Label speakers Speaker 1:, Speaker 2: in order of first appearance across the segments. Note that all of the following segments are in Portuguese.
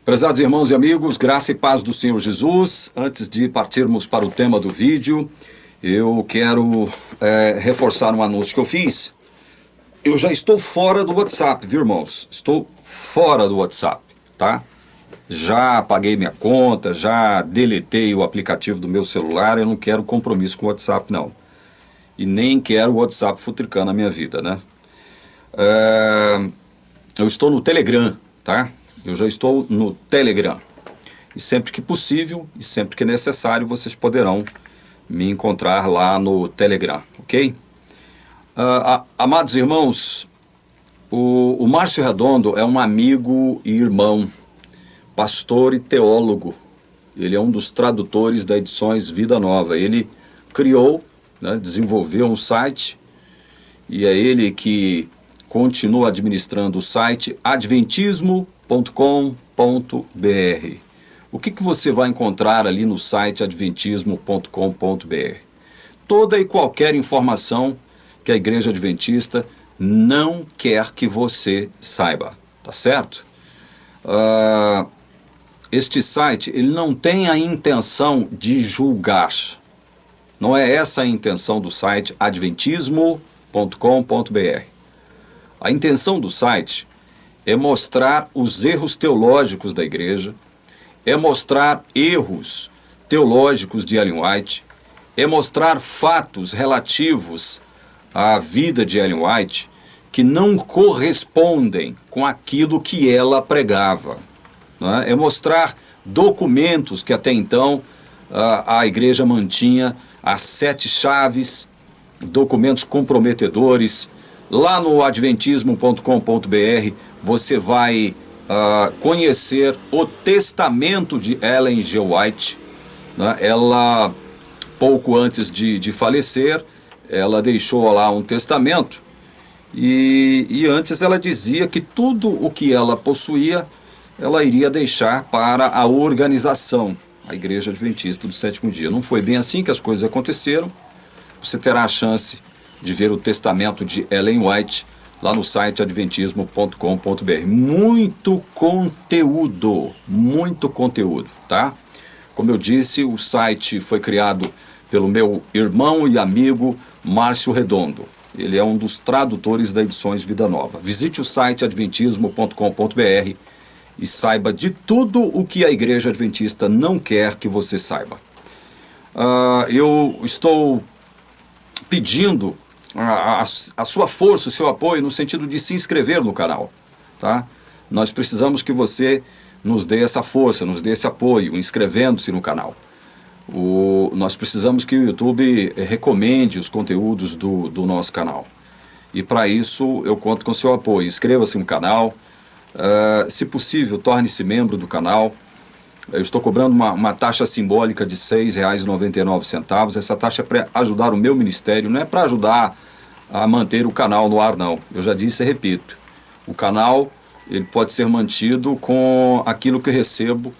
Speaker 1: Prezados irmãos e amigos, graça e paz do Senhor Jesus. Antes de partirmos para o tema do vídeo, eu quero reforçar um anúncio que eu fiz. Eu já estou fora do WhatsApp, viu, irmãos? Estou fora do WhatsApp, tá? Já apaguei minha conta, já deletei o aplicativo do meu celular. Eu não quero compromisso com o WhatsApp, não. E nem quero o WhatsApp futricando a minha vida, né? Eu estou no Telegram, tá? Eu já estou no Telegram. E sempre que possível e sempre que necessário, vocês poderão me encontrar lá no Telegram, ok? Amados irmãos, o Márcio Redondo é um amigo e irmão, pastor e teólogo. Ele é um dos tradutores da Edições Vida Nova. Ele criou, né, desenvolveu um site, e é ele que continua administrando o site adventismo.com.br. O que você vai encontrar ali no site adventismo.com.br? Toda e qualquer informação que a Igreja Adventista não quer que você saiba, tá certo? Este site, ele não tem a intenção de julgar. Não é essa a intenção do site adventismo.com.br. A intenção do site é mostrar os erros teológicos da igreja, é mostrar erros teológicos de Ellen White, é mostrar fatos relativos à vida de Ellen White que não correspondem com aquilo que ela pregava, né? É mostrar documentos que até então a igreja mantinha, as 7 chaves, documentos comprometedores. Lá no adventismo.com.br você vai conhecer o testamento de Ellen G. White, né? Ela, pouco antes de falecer, ela deixou lá um testamento e antes ela dizia que tudo o que ela possuía, ela iria deixar para a organização, a Igreja Adventista do Sétimo Dia. Não foi bem assim que as coisas aconteceram. Você terá a chance de ver o testamento de Ellen White lá no site adventismo.com.br. Muito conteúdo, tá? Como eu disse, o site foi criado pelo meu irmão e amigo Márcio Redondo. Ele é um dos tradutores da Edições Vida Nova. Visite o site adventismo.com.br e saiba de tudo o que a Igreja Adventista não quer que você saiba. Eu estou pedindo a sua força, o seu apoio no sentido de se inscrever no canal, tá? Nós precisamos que você nos dê essa força, nos dê esse apoio, inscrevendo-se no canal. Nós precisamos que o YouTube recomende os conteúdos do nosso canal. E para isso eu conto com o seu apoio. Inscreva-se no canal, se possível torne-se membro do canal. Eu estou cobrando uma taxa simbólica de R$ 6,99. Essa taxa é para ajudar o meu ministério, não é para ajudar a manter o canal no ar, não. Eu já disse e repito, o canal ele pode ser mantido com aquilo que eu recebo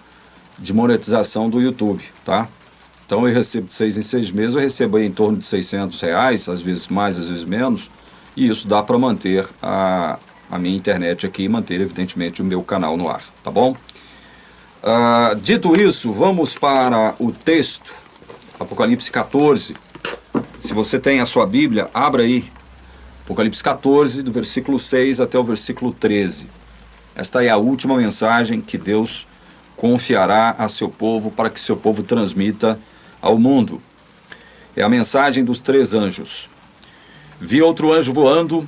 Speaker 1: de monetização do YouTube, tá? Então eu recebo de 6 em 6 meses, eu recebo aí em torno de R$600, às vezes mais, às vezes menos, e isso dá para manter a minha internet aqui e manter, evidentemente, o meu canal no ar, tá bom? Dito isso, vamos para o texto, Apocalipse 14. Se você tem a sua Bíblia, abra aí, Apocalipse 14, do versículo 6 até o versículo 13. Esta é a última mensagem que Deus confiará a seu povo para que seu povo transmita ao mundo. É a mensagem dos 3 anjos. Vi outro anjo voando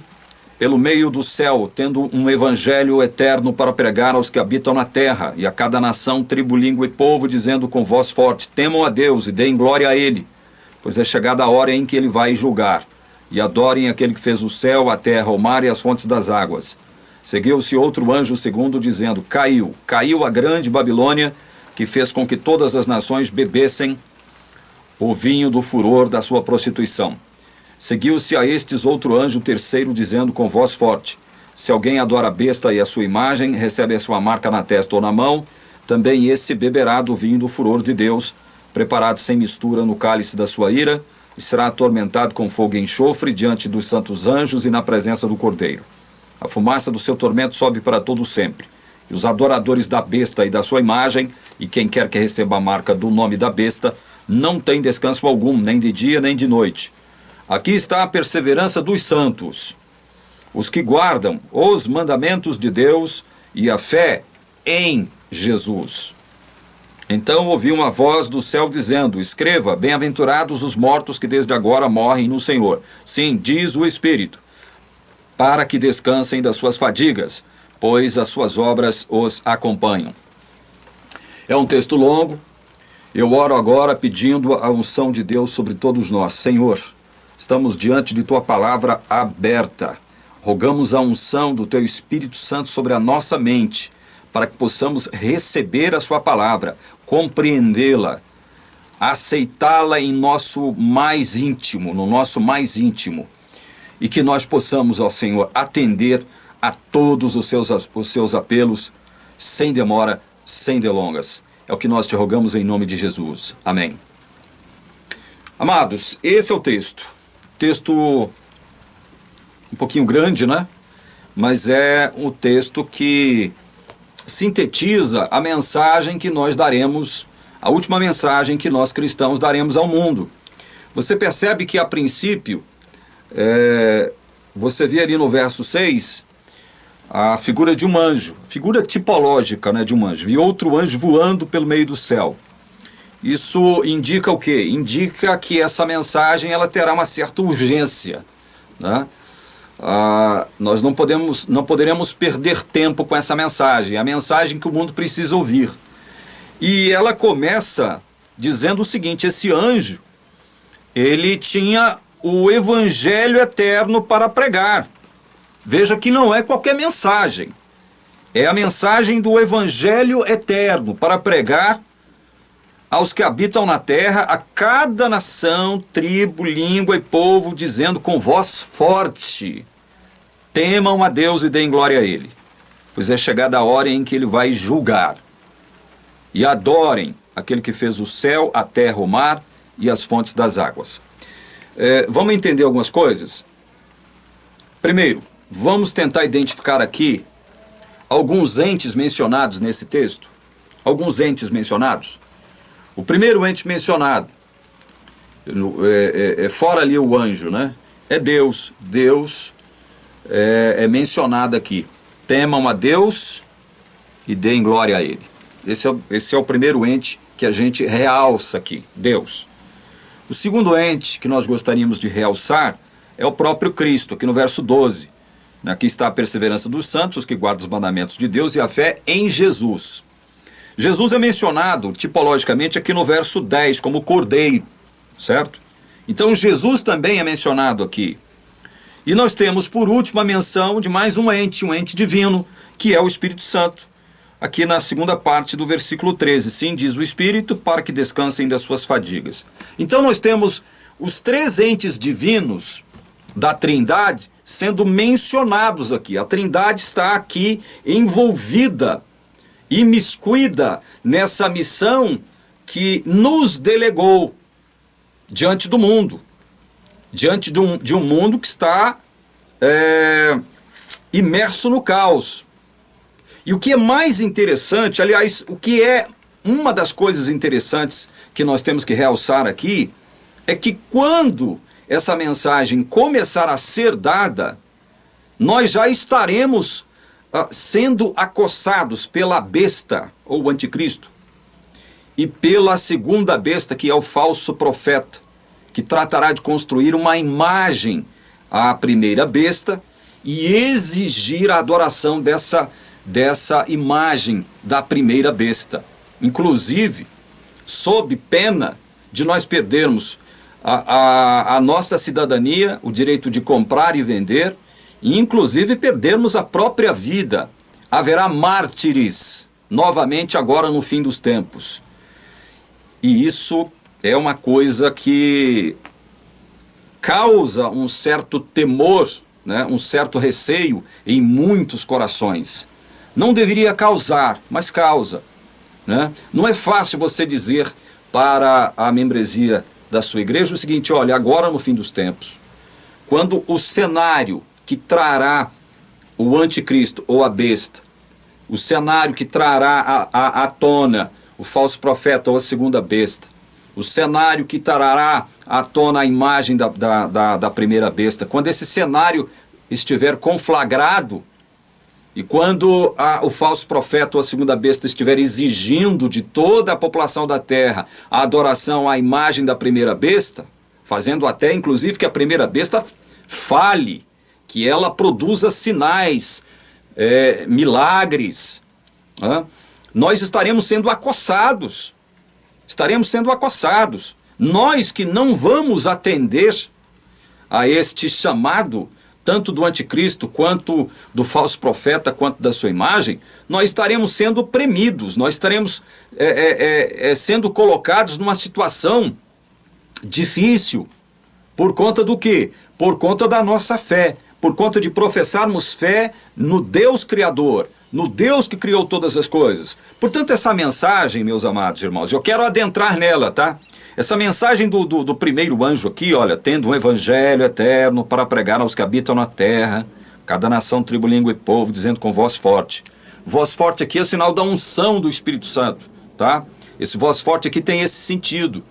Speaker 1: pelo meio do céu, tendo um evangelho eterno para pregar aos que habitam na terra, e a cada nação, tribo, língua e povo, dizendo com voz forte: temam a Deus e deem glória a Ele, pois é chegada a hora em que Ele vai julgar, e adorem aquele que fez o céu, a terra, o mar e as fontes das águas. Seguiu-se outro anjo segundo, dizendo: caiu a grande Babilônia, que fez com que todas as nações bebessem o vinho do furor da sua prostituição. Seguiu-se a estes outro anjo terceiro, dizendo com voz forte: se alguém adora a besta e a sua imagem, recebe a sua marca na testa ou na mão, também esse beberá do vinho do furor de Deus, preparado sem mistura no cálice da sua ira, e será atormentado com fogo e enxofre diante dos santos anjos e na presença do Cordeiro. A fumaça do seu tormento sobe para todo sempre, Os adoradores da besta e da sua imagem, e quem quer que receba a marca do nome da besta, não tem descanso algum, nem de dia nem de noite. Aqui está a perseverança dos santos, os que guardam os mandamentos de Deus e a fé em Jesus. Então ouvi uma voz do céu dizendo: escreva, bem-aventurados os mortos que desde agora morrem no Senhor. Sim, diz o Espírito, para que descansem das suas fadigas, pois as suas obras os acompanham. É um texto longo. Eu oro agora pedindo a unção de Deus sobre todos nós. Senhor, estamos diante de Tua palavra aberta. Rogamos a unção do Teu Espírito Santo sobre a nossa mente, para que possamos receber a Sua palavra, compreendê-la, aceitá-la em nosso mais íntimo, no nosso mais íntimo, e que nós possamos, ó Senhor, atender a todos os seus apelos, sem demora, sem delongas. É o que nós te rogamos em nome de Jesus. Amém. Amados, esse é o texto. Texto um pouquinho grande, né? Mas é um texto que sintetiza a mensagem que nós daremos, a última mensagem que nós cristãos daremos ao mundo. Você percebe que a princípio, você vê ali no verso 6, a figura de um anjo, figura tipológica, né, de um anjo, e outro anjo voando pelo meio do céu. Isso indica o quê? Indica que essa mensagem ela terá uma certa urgência, né? Nós não poderemos perder tempo com essa mensagem, a mensagem que o mundo precisa ouvir. E ela começa dizendo o seguinte: esse anjo, ele tinha o evangelho eterno para pregar. Veja que não é qualquer mensagem, é a mensagem do evangelho eterno para pregar aos que habitam na terra, a cada nação, tribo, língua e povo, dizendo com voz forte: temam a Deus e deem glória a Ele, pois é chegada a hora em que Ele vai julgar. E adorem aquele que fez o céu, a terra, o mar e as fontes das águas. Vamos entender algumas coisas? Primeiro, vamos tentar identificar aqui alguns entes mencionados nesse texto. Alguns entes mencionados. O primeiro ente mencionado, fora ali o anjo, né? É Deus. Deus é mencionado aqui. Temam a Deus e deem glória a Ele. Esse é o primeiro ente que a gente realça aqui, Deus. O segundo ente que nós gostaríamos de realçar é o próprio Cristo, aqui no verso 12. Aqui está a perseverança dos santos, os que guardam os mandamentos de Deus e a fé em Jesus. Jesus é mencionado tipologicamente aqui no verso 10 como cordeiro, certo? Então Jesus também é mencionado aqui. E nós temos por último a menção de mais um ente divino, que é o Espírito Santo. Aqui na segunda parte do versículo 13, sim, diz o Espírito, para que descansem das suas fadigas. Então nós temos os três entes divinos da Trindade sendo mencionados aqui. A Trindade está aqui envolvida, imiscuída nessa missão que nos delegou diante do mundo. Diante de um mundo que está imerso no caos. E o que é mais interessante, aliás, o que é uma das coisas interessantes que nós temos que realçar aqui, é que quando essa mensagem começar a ser dada, nós já estaremos sendo acossados pela besta, ou anticristo, e pela segunda besta, que é o falso profeta, que tratará de construir uma imagem à primeira besta e exigir a adoração dessa imagem da primeira besta. Inclusive, sob pena de nós perdermos a nossa cidadania, o direito de comprar e vender, e inclusive perdermos a própria vida. Haverá mártires novamente agora no fim dos tempos. E isso é uma coisa que causa um certo temor, né, um certo receio em muitos corações. Não deveria causar, mas causa, né? Não é fácil você dizer para a membresia da sua igreja o seguinte: olha, agora no fim dos tempos, quando o cenário que trará o anticristo ou a besta o cenário que trará à tona o falso profeta ou a segunda besta, o cenário que trará à tona a imagem da primeira besta, quando esse cenário estiver conflagrado e quando o falso profeta ou a segunda besta estiver exigindo de toda a população da terra a adoração à imagem da primeira besta, fazendo até inclusive que a primeira besta fale, que ela produza sinais, milagres, nós estaremos sendo acossados. Estaremos sendo acossados. Nós que não vamos atender a este chamado, tanto do anticristo, quanto do falso profeta, quanto da sua imagem, nós estaremos sendo oprimidos, nós estaremos sendo colocados numa situação difícil. Por conta do quê? Por conta da nossa fé, por conta de professarmos fé no Deus Criador, no Deus que criou todas as coisas. Portanto, essa mensagem, meus amados irmãos, eu quero adentrar nela, tá? Essa mensagem do primeiro anjo aqui, olha, tendo um evangelho eterno para pregar aos que habitam na terra, cada nação, tribo, língua e povo, dizendo com voz forte. Voz forte aqui é o sinal da unção do Espírito Santo, tá? Esse voz forte aqui tem esse sentido.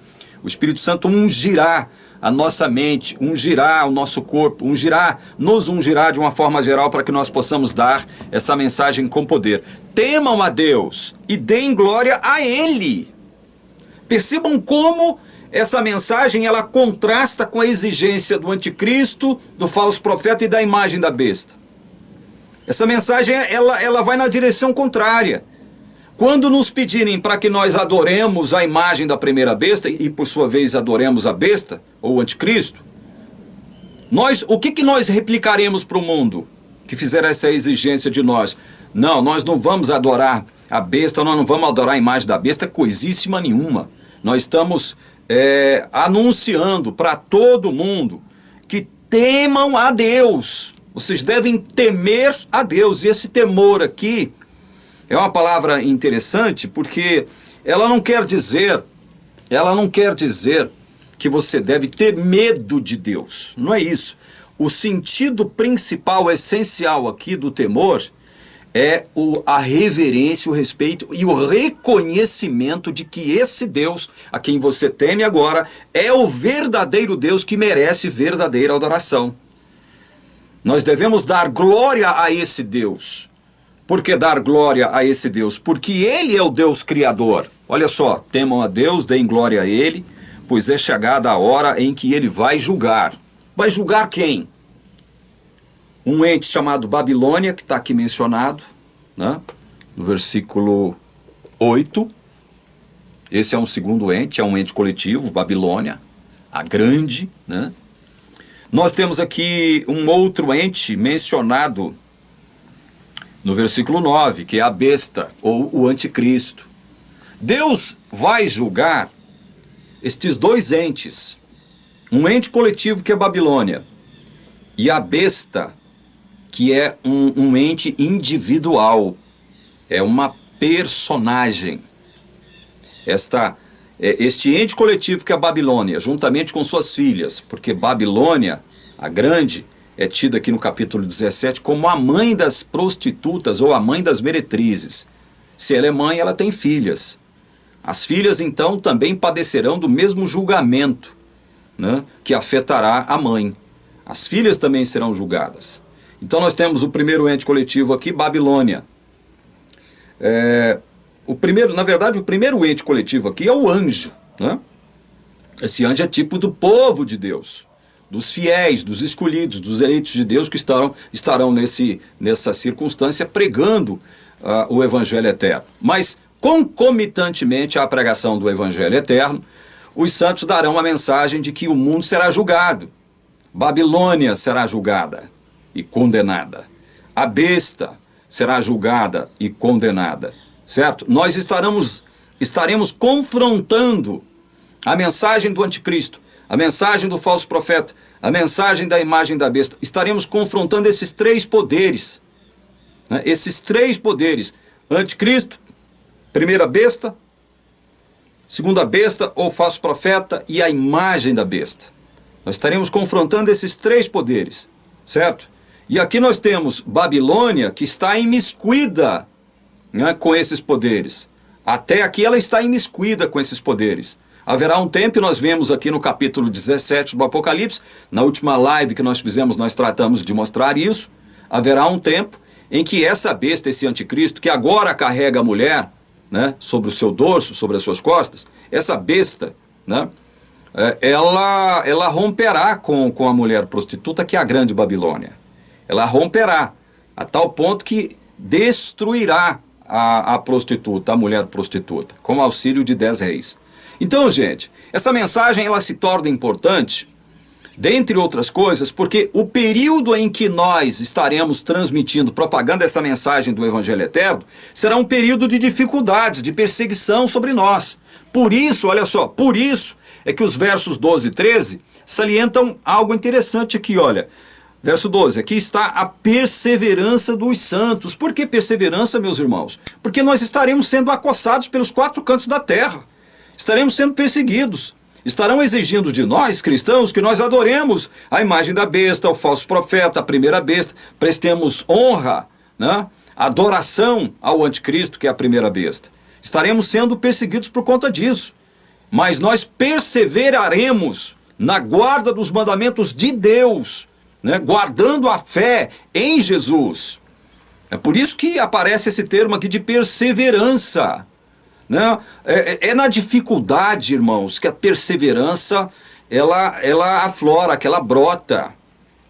Speaker 1: O Espírito Santo ungirá a nossa mente, ungirá o nosso corpo, nos ungirá de uma forma geral para que nós possamos dar essa mensagem com poder. Temam a Deus e deem glória a Ele. Percebam como essa mensagem ela contrasta com a exigência do anticristo, do falso profeta e da imagem da besta. Essa mensagem ela vai na direção contrária. Quando nos pedirem para que nós adoremos a imagem da primeira besta e por sua vez adoremos a besta ou o anticristo, o que nós replicaremos para o mundo que fizer essa exigência de nós? Não, nós não vamos adorar a besta, nós não vamos adorar a imagem da besta, coisíssima nenhuma. Nós estamos anunciando para todo mundo que temam a Deus. Vocês devem temer a Deus. E esse temor aqui é uma palavra interessante porque ela não quer dizer que você deve ter medo de Deus. Não é isso. O sentido principal, essencial aqui do temor é a reverência, o respeito e o reconhecimento de que esse Deus, a quem você teme agora, é o verdadeiro Deus que merece verdadeira adoração. Nós devemos dar glória a esse Deus. Por que dar glória a esse Deus? Porque Ele é o Deus Criador. Olha só, temam a Deus, deem glória a Ele, pois é chegada a hora em que Ele vai julgar. Vai julgar quem? Um ente chamado Babilônia, que está aqui mencionado, né? No versículo 8. Esse é um segundo ente, é um ente coletivo, Babilônia, a grande, né? Nós temos aqui um outro ente mencionado no versículo 9, que é a besta, ou o anticristo. Deus vai julgar estes dois entes, um ente coletivo que é Babilônia, e a besta, que é um ente individual, é uma personagem. Este ente coletivo que é a Babilônia, juntamente com suas filhas, porque Babilônia, a grande, é tida aqui no capítulo 17 como a mãe das prostitutas ou a mãe das meretrizes. Se ela é mãe, ela tem filhas. As filhas, então, também padecerão do mesmo julgamento, né, que afetará a mãe. As filhas também serão julgadas. Então nós temos o primeiro ente coletivo aqui, Babilônia. O primeiro ente coletivo aqui é o anjo, né? Esse anjo é tipo do povo de Deus, dos fiéis, dos escolhidos, dos eleitos de Deus que estarão nessa circunstância pregando o Evangelho eterno. Mas, concomitantemente à pregação do Evangelho eterno, os santos darão a mensagem de que o mundo será julgado. Babilônia será julgada e condenada. A besta será julgada e condenada. Certo? Nós estaremos confrontando a mensagem do anticristo, a mensagem do falso profeta, a mensagem da imagem da besta. Estaremos confrontando esses três poderes. Né? Esses três poderes. Anticristo, primeira besta, segunda besta ou falso profeta e a imagem da besta. Nós estaremos confrontando esses três poderes. Certo? E aqui nós temos Babilônia, que está imiscuída né, com esses poderes. Até aqui ela está imiscuída com esses poderes. Haverá um tempo, e nós vemos aqui no capítulo 17 do Apocalipse, na última live que nós fizemos, nós tratamos de mostrar isso, haverá um tempo em que essa besta, esse anticristo, que agora carrega a mulher, né, sobre o seu dorso, sobre as suas costas, essa besta, né, ela romperá com a mulher prostituta, que é a grande Babilônia. Ela romperá, a tal ponto que destruirá a prostituta, a mulher prostituta, com auxílio de 10 reis. Então, gente, essa mensagem ela se torna importante, dentre outras coisas, porque o período em que nós estaremos transmitindo, propagando essa mensagem do Evangelho Eterno, será um período de dificuldades, de perseguição sobre nós. Por isso, olha só, por isso é que os versos 12 e 13 salientam algo interessante aqui, olha. Verso 12, aqui está a perseverança dos santos. Por que perseverança, meus irmãos? Porque nós estaremos sendo acossados pelos 4 cantos da terra. Estaremos sendo perseguidos. Estarão exigindo de nós, cristãos, que nós adoremos a imagem da besta, o falso profeta, a primeira besta, prestemos honra, né, adoração ao anticristo, que é a primeira besta. Estaremos sendo perseguidos por conta disso. Mas nós perseveraremos na guarda dos mandamentos de Deus, né, guardando a fé em Jesus. É por isso que aparece esse termo aqui de perseverança. Né? É na dificuldade, irmãos, que a perseverança ela aflora, que ela brota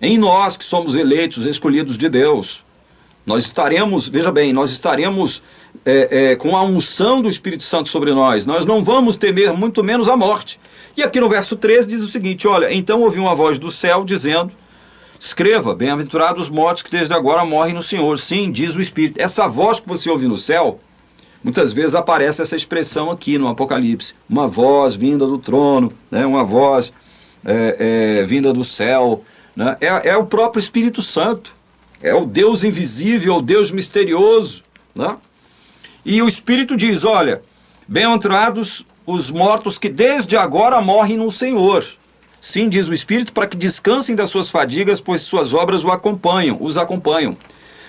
Speaker 1: em nós que somos eleitos, escolhidos de Deus. Nós estaremos, veja bem, nós estaremos com a unção do Espírito Santo sobre nós. Nós não vamos temer muito menos a morte. E aqui no verso 13 diz o seguinte, olha, então ouvi uma voz do céu dizendo, escreva, bem-aventurados os mortos que desde agora morrem no Senhor. Sim, diz o Espírito. Essa voz que você ouve no céu, muitas vezes aparece essa expressão aqui no Apocalipse, uma voz vinda do trono, né? Uma voz vinda do céu, né? É o próprio Espírito Santo, é o Deus invisível, o Deus misterioso, né? E o Espírito diz, olha, bem-aventurados os mortos que desde agora morrem no Senhor. Sim, diz o Espírito, para que descansem das suas fadigas, pois suas obras os acompanham.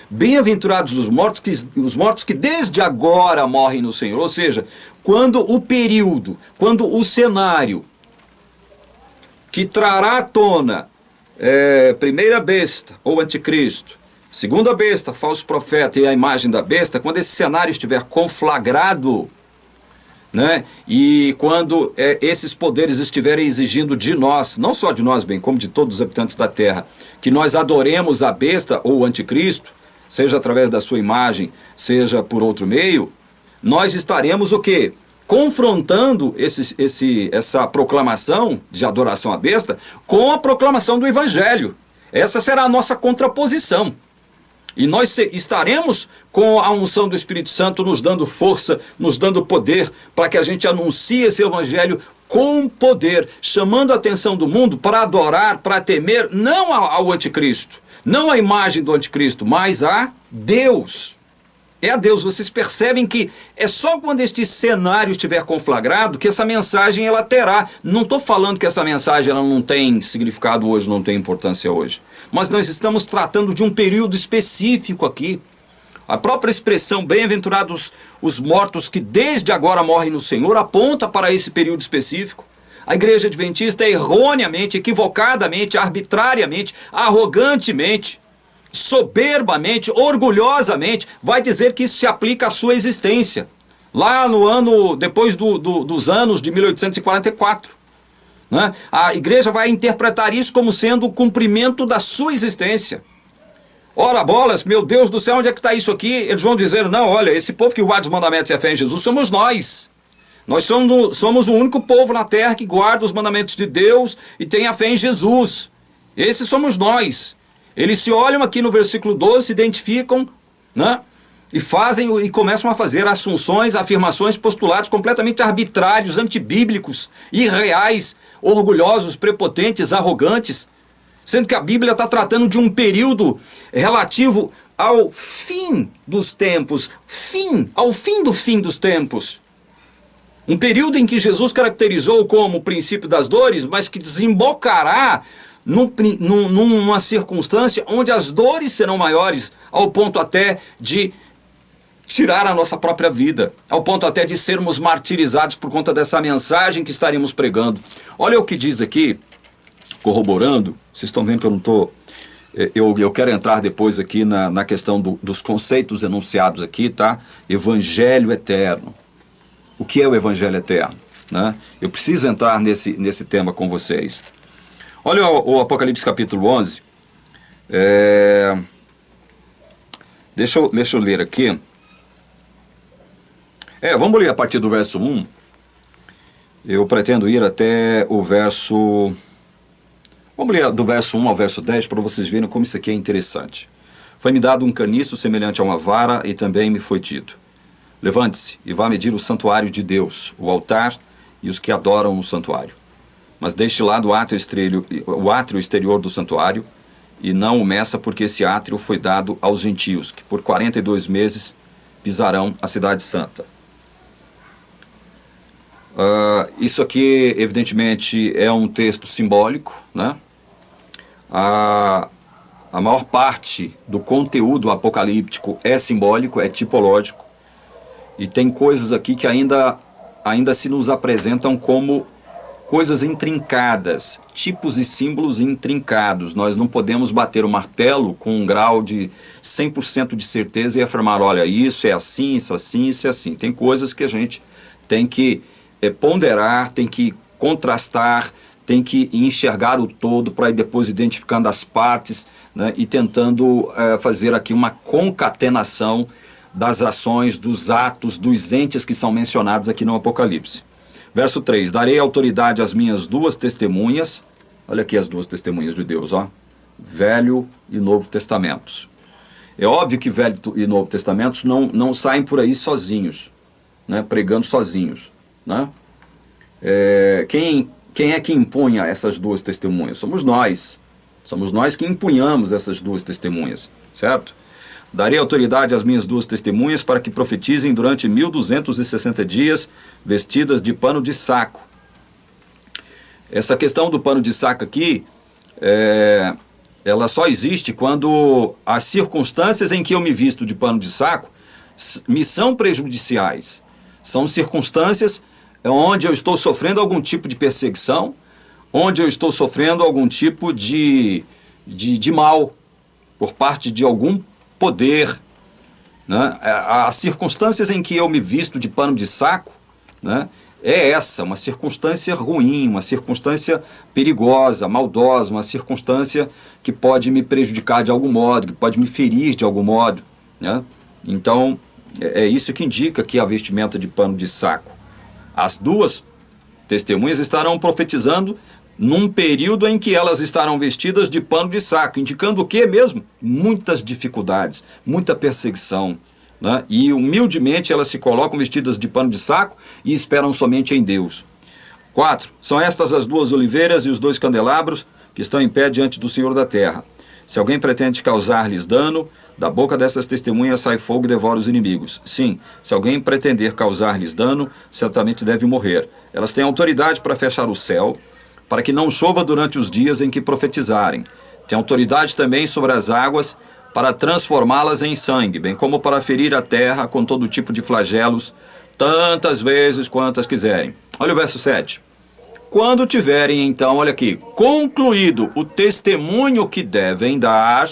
Speaker 1: Bem-aventurados os mortos que desde agora morrem no Senhor. Ou seja, quando o período, quando o cenário que trará à tona primeira besta, ou anticristo, segunda besta, falso profeta e a imagem da besta, quando esse cenário estiver conflagrado, né, e quando esses poderes estiverem exigindo de nós, não só de nós, bem como de todos os habitantes da terra, que nós adoremos a besta ou o anticristo, seja através da sua imagem, seja por outro meio, nós estaremos o quê? Confrontando essa proclamação de adoração à besta com a proclamação do Evangelho. Essa será a nossa contraposição. E nós estaremos com a unção do Espírito Santo nos dando força, nos dando poder, para que a gente anuncie esse Evangelho com poder, chamando a atenção do mundo para adorar, para temer, não ao anticristo, não a imagem do anticristo, mas a Deus. É a Deus. Vocês percebem que é só quando este cenário estiver conflagrado que essa mensagem ela terá. Não estou falando que essa mensagem ela não tem significado hoje, não tem importância hoje. Mas nós estamos tratando de um período específico aqui. A própria expressão bem-aventurados os mortos que desde agora morrem no Senhor aponta para esse período específico. A igreja adventista erroneamente, equivocadamente, arbitrariamente, arrogantemente, soberbamente, orgulhosamente, vai dizer que isso se aplica à sua existência. Lá no ano, depois dos anos de 1844. Né? A igreja vai interpretar isso como sendo o cumprimento da sua existência. Ora bolas, meu Deus do céu, onde é que está isso aqui? Eles vão dizer, não, olha, esse povo que guarda os mandamentos e a fé em Jesus somos nós. Nós somos o único povo na terra que guarda os mandamentos de Deus e tem a fé em Jesus. Esses somos nós. Eles se olham aqui no versículo 12, se identificam, né? E começam a fazer assunções, afirmações, postulados completamente arbitrários, antibíblicos, irreais, orgulhosos, prepotentes, arrogantes, sendo que a Bíblia está tratando de um período relativo ao fim dos tempos, ao fim do fim dos tempos. Um período em que Jesus caracterizou como o princípio das dores, mas que desembocará numa circunstância onde as dores serão maiores, ao ponto até de tirar a nossa própria vida, ao ponto até de sermos martirizados por conta dessa mensagem que estaríamos pregando. Olha o que diz aqui, corroborando, vocês estão vendo que eu não estou... Eu quero entrar depois aqui na questão dos conceitos enunciados aqui, tá? Evangelho eterno. O que é o Evangelho eterno? Né? Eu preciso entrar nesse tema com vocês. Olha o Apocalipse capítulo 11. Deixa eu ler aqui. Vamos ler a partir do verso 1. Eu pretendo ir até o verso... Vamos ler do verso 1 ao verso 10 para vocês verem como isso aqui é interessante. Foi-me dado um caniço semelhante a uma vara e também me foi dito: levante-se e vá medir o santuário de Deus, o altar e os que adoram no santuário. Mas deixe lá o átrio exterior do santuário e não o meça, porque esse átrio foi dado aos gentios, que por 42 meses pisarão a cidade santa. Isso aqui, evidentemente, é um texto simbólico, né? A maior parte do conteúdo apocalíptico é simbólico, é tipológico, e tem coisas aqui que ainda se nos apresentam como coisas intrincadas, tipos e símbolos intrincados. Nós não podemos bater o martelo com um grau de 100% de certeza e afirmar, olha, isso é assim, isso é assim, isso é assim. Tem coisas que a gente tem que ponderar, tem que contrastar, tem que enxergar o todo para ir depois identificando as partes, né, e tentando fazer aqui uma concatenação das ações, dos atos, dos entes que são mencionados aqui no Apocalipse. Verso 3, darei autoridade às minhas duas testemunhas. Olha aqui as duas testemunhas de Deus, ó. Velho e Novo Testamentos. É óbvio que Velho e Novo Testamentos não saem por aí sozinhos, né, pregando sozinhos, né? Quem é que impunha essas duas testemunhas? Somos nós que impunhamos essas duas testemunhas, certo? Darei autoridade às minhas duas testemunhas para que profetizem durante 1260 dias, vestidas de pano de saco. Essa questão do pano de saco aqui, ela só existe quando as circunstâncias em que eu me visto de pano de saco me são prejudiciais. São circunstâncias onde eu estou sofrendo algum tipo de perseguição, onde eu estou sofrendo algum tipo de mal por parte de algum poder, né? As circunstâncias em que eu me visto de pano de saco, né, uma circunstância ruim, uma circunstância perigosa, maldosa, uma circunstância que pode me prejudicar de algum modo, que pode me ferir de algum modo, né? Então, é isso que indica que a vestimenta de pano de saco. As duas testemunhas estarão profetizando num período em que elas estarão vestidas de pano de saco, indicando o que mesmo? Muitas dificuldades, muita perseguição, né? E humildemente elas se colocam vestidas de pano de saco e esperam somente em Deus. 4. São estas as duas oliveiras e os dois candelabros que estão em pé diante do Senhor da terra. Se alguém pretende causar-lhes dano, da boca dessas testemunhas sai fogo e devora os inimigos. Sim, se alguém pretender causar-lhes dano, certamente deve morrer. Elas têm autoridade para fechar o céu, para que não chova durante os dias em que profetizarem. Tem autoridade também sobre as águas, para transformá-las em sangue, bem como para ferir a terra com todo tipo de flagelos, tantas vezes quantas quiserem. Olha o verso 7. Quando tiverem, então, olha aqui, concluído o testemunho que devem dar,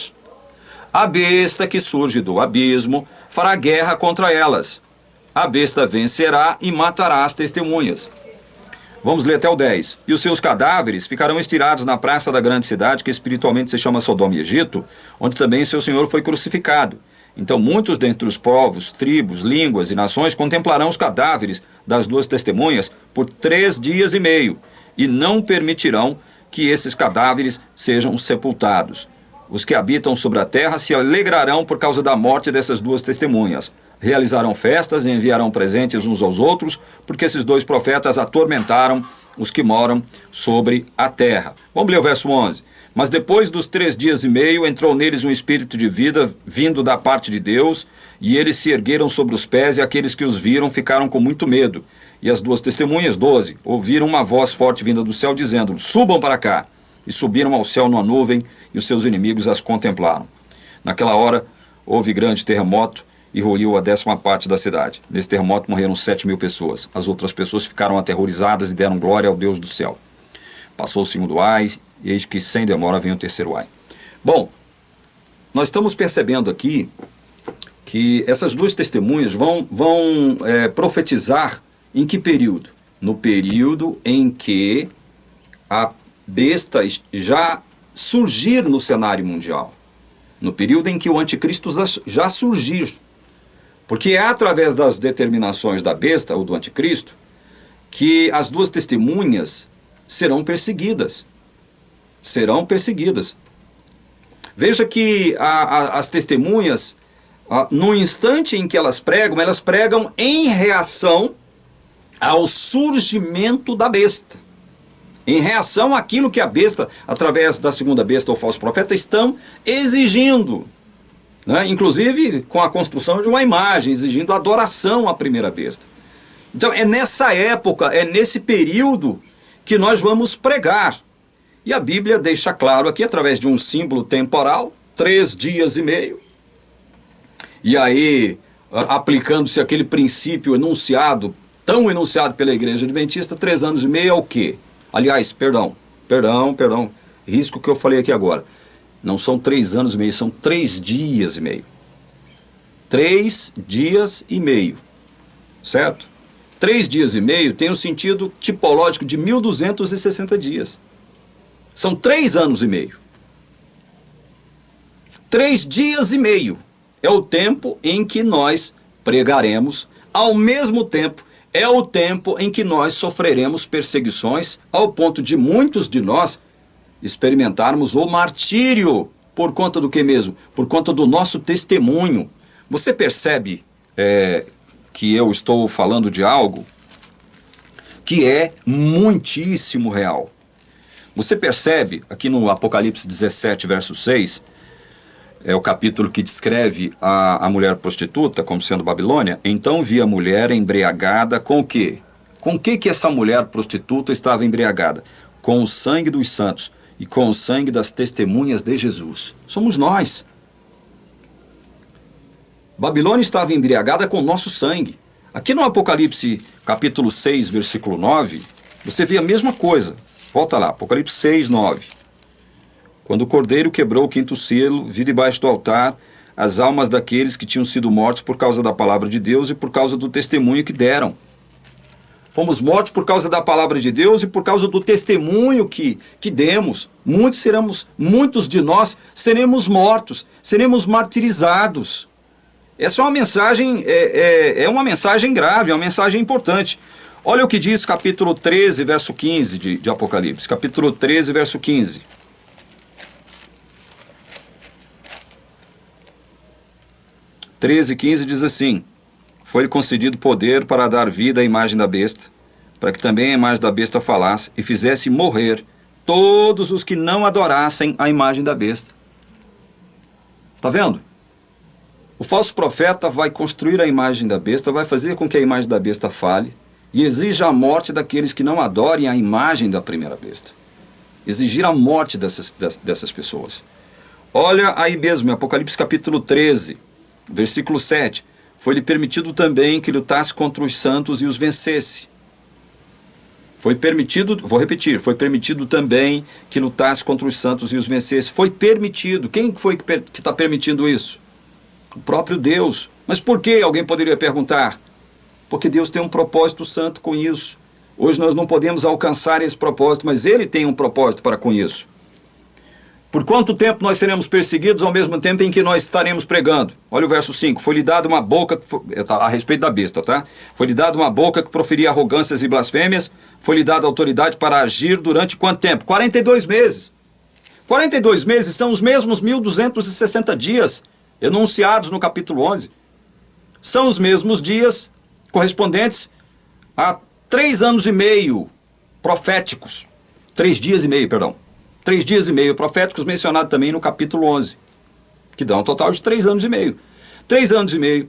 Speaker 1: a besta que surge do abismo fará guerra contra elas. A besta vencerá e matará as testemunhas. Vamos ler até o 10. E os seus cadáveres ficarão estirados na praça da grande cidade, que espiritualmente se chama Sodoma e Egito, onde também seu Senhor foi crucificado. Então muitos dentre os povos, tribos, línguas e nações contemplarão os cadáveres das duas testemunhas por 3 dias e meio, e não permitirão que esses cadáveres sejam sepultados. Os que habitam sobre a terra se alegrarão por causa da morte dessas duas testemunhas. Realizarão festas e enviarão presentes uns aos outros, porque esses dois profetas atormentaram os que moram sobre a terra. Vamos ler o verso 11. Mas depois dos 3 dias e meio, entrou neles um espírito de vida, vindo da parte de Deus, e eles se ergueram sobre os pés, e aqueles que os viram ficaram com muito medo. E as duas testemunhas, 12, ouviram uma voz forte vinda do céu, dizendo: subam para cá. E subiram ao céu numa nuvem, e os seus inimigos as contemplaram. Naquela hora, houve grande terremoto, e ruiu a 10ª parte da cidade. Nesse terremoto morreram 7.000 pessoas. As outras pessoas ficaram aterrorizadas e deram glória ao Deus do céu. Passou o segundo ai, e eis que sem demora vem o terceiro ai. Bom, nós estamos percebendo aqui que essas duas testemunhas vão profetizar em que período? No período em que a besta já surgir no cenário mundial. No período em que o anticristo já surgir. Porque é através das determinações da besta, ou do anticristo, que as duas testemunhas serão perseguidas. Serão perseguidas. Veja que as testemunhas, no instante em que elas pregam em reação ao surgimento da besta. Em reação àquilo que a besta, através da segunda besta ou falso profeta, estão exigindo. Né? Inclusive com a construção de uma imagem, exigindo adoração à primeira besta. Então é nessa época, é nesse período que nós vamos pregar. E a Bíblia deixa claro aqui, através de um símbolo temporal, 3 dias e meio. E aí, aplicando-se aquele princípio enunciado, tão enunciado pela Igreja Adventista, 3 anos e meio é o quê? Aliás, perdão, risco que eu falei aqui agora. Não são 3 anos e meio, são 3 dias e meio. 3 dias e meio, certo? 3 dias e meio tem um sentido tipológico de 1260 dias. São 3 anos e meio. 3 dias e meio é o tempo em que nós pregaremos, ao mesmo tempo é o tempo em que nós sofreremos perseguições, ao ponto de muitos de nós experimentarmos o martírio. Por conta do que mesmo? Por conta do nosso testemunho. Você percebe que eu estou falando de algo que é muitíssimo real. Você percebe, aqui no Apocalipse 17, verso 6, é o capítulo que descreve a mulher prostituta como sendo Babilônia. Então vi a mulher embriagada com o quê? Com o que essa mulher prostituta estava embriagada? Com o sangue dos santos e com o sangue das testemunhas de Jesus. Somos nós. Babilônia estava embriagada com o nosso sangue. Aqui no Apocalipse capítulo 6, versículo 9, você vê a mesma coisa. Volta lá, Apocalipse 6, 9. Quando o cordeiro quebrou o 5º selo, vi debaixo do altar as almas daqueles que tinham sido mortos por causa da palavra de Deus e por causa do testemunho que deram. Fomos mortos por causa da palavra de Deus e por causa do testemunho que demos. Muitos de nós seremos mortos, seremos martirizados. Essa é uma mensagem, é uma mensagem grave, é uma mensagem importante. Olha o que diz capítulo 13, verso 15 de Apocalipse. Capítulo 13, verso 15. 13:15 diz assim: foi-lhe concedido poder para dar vida à imagem da besta, para que também a imagem da besta falasse e fizesse morrer todos os que não adorassem a imagem da besta. Está vendo? O falso profeta vai construir a imagem da besta, vai fazer com que a imagem da besta fale e exija a morte daqueles que não adorem a imagem da primeira besta. Exigir a morte dessas pessoas. Olha aí mesmo, em Apocalipse capítulo 13, versículo 7. Foi-lhe permitido também que lutasse contra os santos e os vencesse. Foi permitido, vou repetir, foi permitido também que lutasse contra os santos e os vencesse. Foi permitido. Quem foi que está permitindo isso? O próprio Deus. Mas por que? Alguém poderia perguntar. Porque Deus tem um propósito santo com isso. Hoje nós não podemos alcançar esse propósito, mas Ele tem um propósito para com isso. Por quanto tempo nós seremos perseguidos ao mesmo tempo em que nós estaremos pregando? Olha o verso 5. Foi-lhe dada uma boca, a respeito da besta, tá? Foi-lhe dada uma boca que proferia arrogâncias e blasfêmias. Foi-lhe dada autoridade para agir durante quanto tempo? 42 meses. 42 meses são os mesmos 1260 dias enunciados no capítulo 11. São os mesmos dias correspondentes a 3 anos e meio proféticos. 3 dias e meio, perdão. 3 dias e meio proféticos mencionados também no capítulo 11, que dá um total de 3 anos e meio. 3 anos e meio,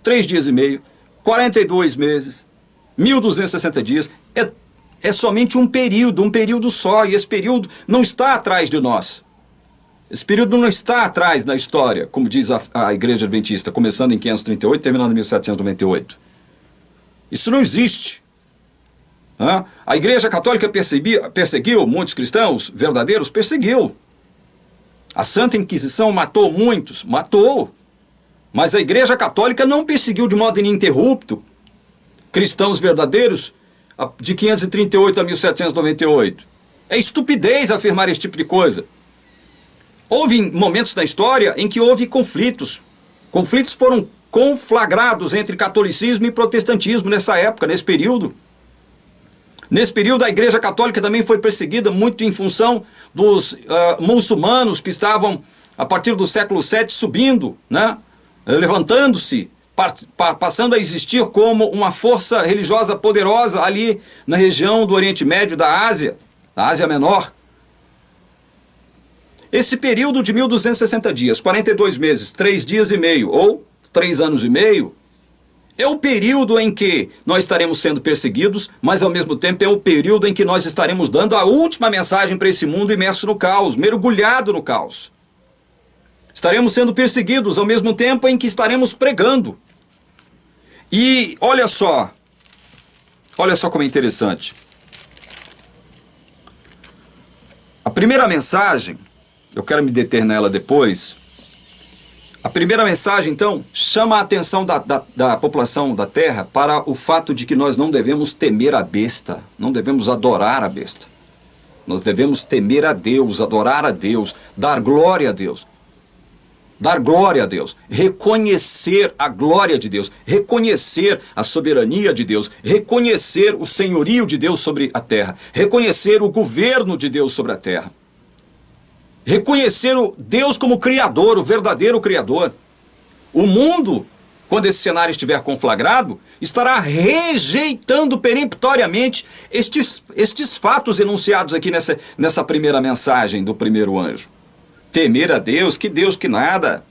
Speaker 1: 3 dias e meio, 42 meses, 1260 dias, é somente um período só, e esse período não está atrás de nós. Esse período não está atrás na história, como diz a Igreja Adventista, começando em 538 e terminando em 1798. Isso não existe. A Igreja Católica perseguiu muitos cristãos verdadeiros? Perseguiu. A Santa Inquisição matou muitos? Matou. Mas a Igreja Católica não perseguiu de modo ininterrupto cristãos verdadeiros de 538 a 1798. É estupidez afirmar esse tipo de coisa. Houve momentos da história em que houve conflitos. Conflitos foram conflagrados entre catolicismo e protestantismo nessa época, nesse período. Nesse período a Igreja Católica também foi perseguida muito em função dos muçulmanos que estavam, a partir do século VII, subindo, né? Levantando-se, passando a existir como uma força religiosa poderosa ali na região do Oriente Médio, da Ásia Menor. Esse período de 1260 dias, 42 meses, 3 dias e meio, ou 3 anos e meio, é o período em que nós estaremos sendo perseguidos, mas ao mesmo tempo é o período em que nós estaremos dando a última mensagem para esse mundo imerso no caos, mergulhado no caos. Estaremos sendo perseguidos ao mesmo tempo em que estaremos pregando. E olha só como é interessante. A primeira mensagem, eu quero me deter nela depois. A primeira mensagem, então, chama a atenção da população da Terra para o fato de que nós não devemos temer a besta, não devemos adorar a besta. Nós devemos temer a Deus, adorar a Deus, dar glória a Deus. Dar glória a Deus, reconhecer a glória de Deus, reconhecer a soberania de Deus, reconhecer o senhorio de Deus sobre a terra, reconhecer o governo de Deus sobre a terra. Reconhecer o Deus como Criador, o verdadeiro Criador. O mundo, quando esse cenário estiver conflagrado, estará rejeitando peremptoriamente estes fatos enunciados aqui nessa primeira mensagem do primeiro anjo. Temer a Deus que nada.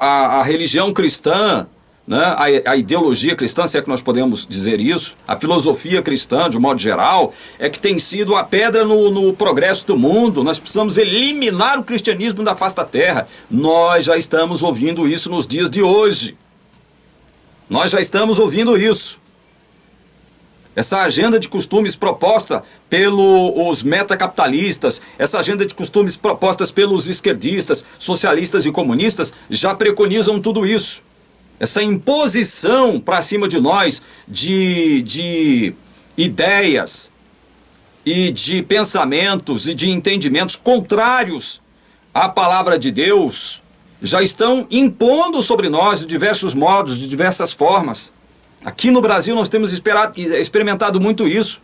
Speaker 1: A religião cristã, né, a ideologia cristã, se é que nós podemos dizer isso, a filosofia cristã, de um modo geral, é que tem sido a pedra no progresso do mundo. Nós precisamos eliminar o cristianismo da face da terra. Nós já estamos ouvindo isso nos dias de hoje. Nós já estamos ouvindo isso. Essa agenda de costumes proposta pelos metacapitalistas, essa agenda de costumes propostas pelos esquerdistas, socialistas e comunistas, já preconizam tudo isso. Essa imposição para cima de nós de ideias e de pensamentos e de entendimentos contrários à palavra de Deus já estão impondo sobre nós de diversos modos, de diversas formas. Aqui no Brasil nós temos experimentado muito isso.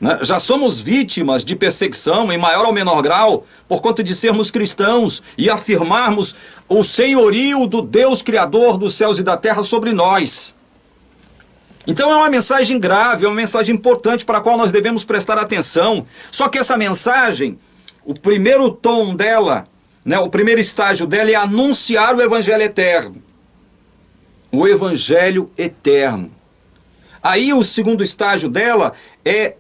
Speaker 1: Né? Já somos vítimas de perseguição em maior ou menor grau por conta de sermos cristãos e afirmarmos o senhorio do Deus Criador dos céus e da terra sobre nós. Então é uma mensagem grave, é uma mensagem importante para a qual nós devemos prestar atenção. Só que essa mensagem, o primeiro tom dela, né, o primeiro estágio dela é anunciar o Evangelho eterno. O Evangelho eterno. Aí o segundo estágio dela é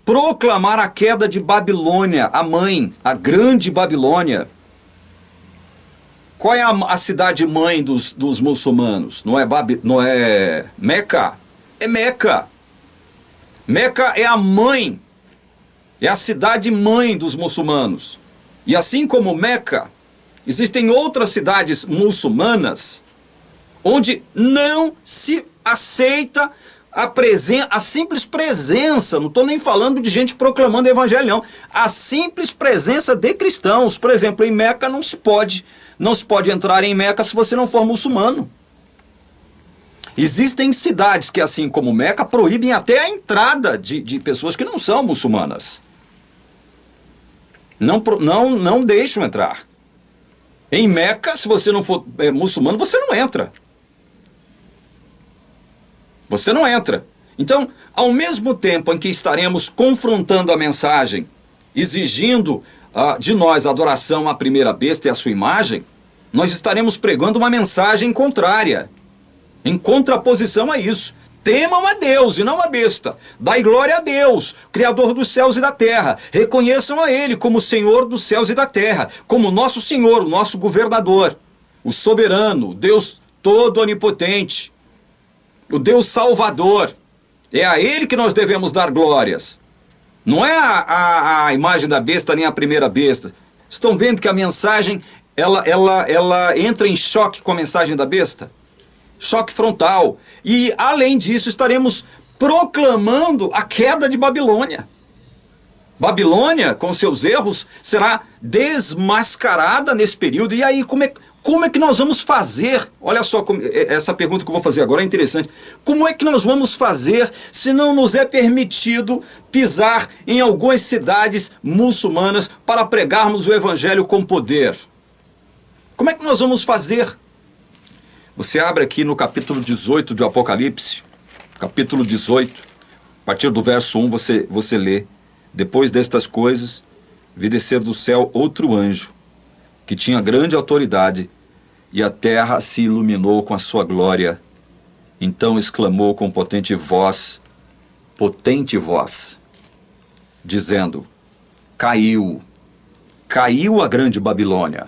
Speaker 1: proclamar a queda de Babilônia, a mãe, a grande Babilônia. Qual é a cidade mãe dos muçulmanos? Não é Meca? É Meca. Meca é a mãe, é a cidade mãe dos muçulmanos. E assim como Meca, existem outras cidades muçulmanas onde não se aceita a simples presença, não estou nem falando de gente proclamando o evangelho, não. A simples presença de cristãos. Por exemplo, em Meca não se pode entrar em Meca se você não for muçulmano. Existem cidades que, assim como Meca, proíbem até a entrada de pessoas que não são muçulmanas. Não deixam entrar. Em Meca, se você não for muçulmano, você não entra. Você não entra. Então, ao mesmo tempo em que estaremos confrontando a mensagem, exigindo de nós a adoração à primeira besta e à sua imagem, nós estaremos pregando uma mensagem contrária, em contraposição a isso. Temam a Deus e não a besta. Dai glória a Deus, Criador dos céus e da terra. Reconheçam a Ele como Senhor dos céus e da terra, como nosso Senhor, o nosso governador, o soberano, o Deus todo onipotente, o Deus salvador. É a Ele que nós devemos dar glórias. Não é a imagem da besta nem a primeira besta. Estão vendo que a mensagem, ela entra em choque com a mensagem da besta? Choque frontal. E, além disso, estaremos proclamando a queda de Babilônia. Babilônia, com seus erros, será desmascarada nesse período. E aí, como é que nós vamos fazer? Olha só, essa pergunta que eu vou fazer agora é interessante. Como é que nós vamos fazer se não nos é permitido pisar em algumas cidades muçulmanas para pregarmos o evangelho com poder? Como é que nós vamos fazer? Você abre aqui no capítulo 18 do Apocalipse, capítulo 18, a partir do verso 1 você lê: depois destas coisas, vi descer do céu outro anjo, que tinha grande autoridade, e a terra se iluminou com a sua glória. Então exclamou com potente voz, dizendo: caiu a grande Babilônia.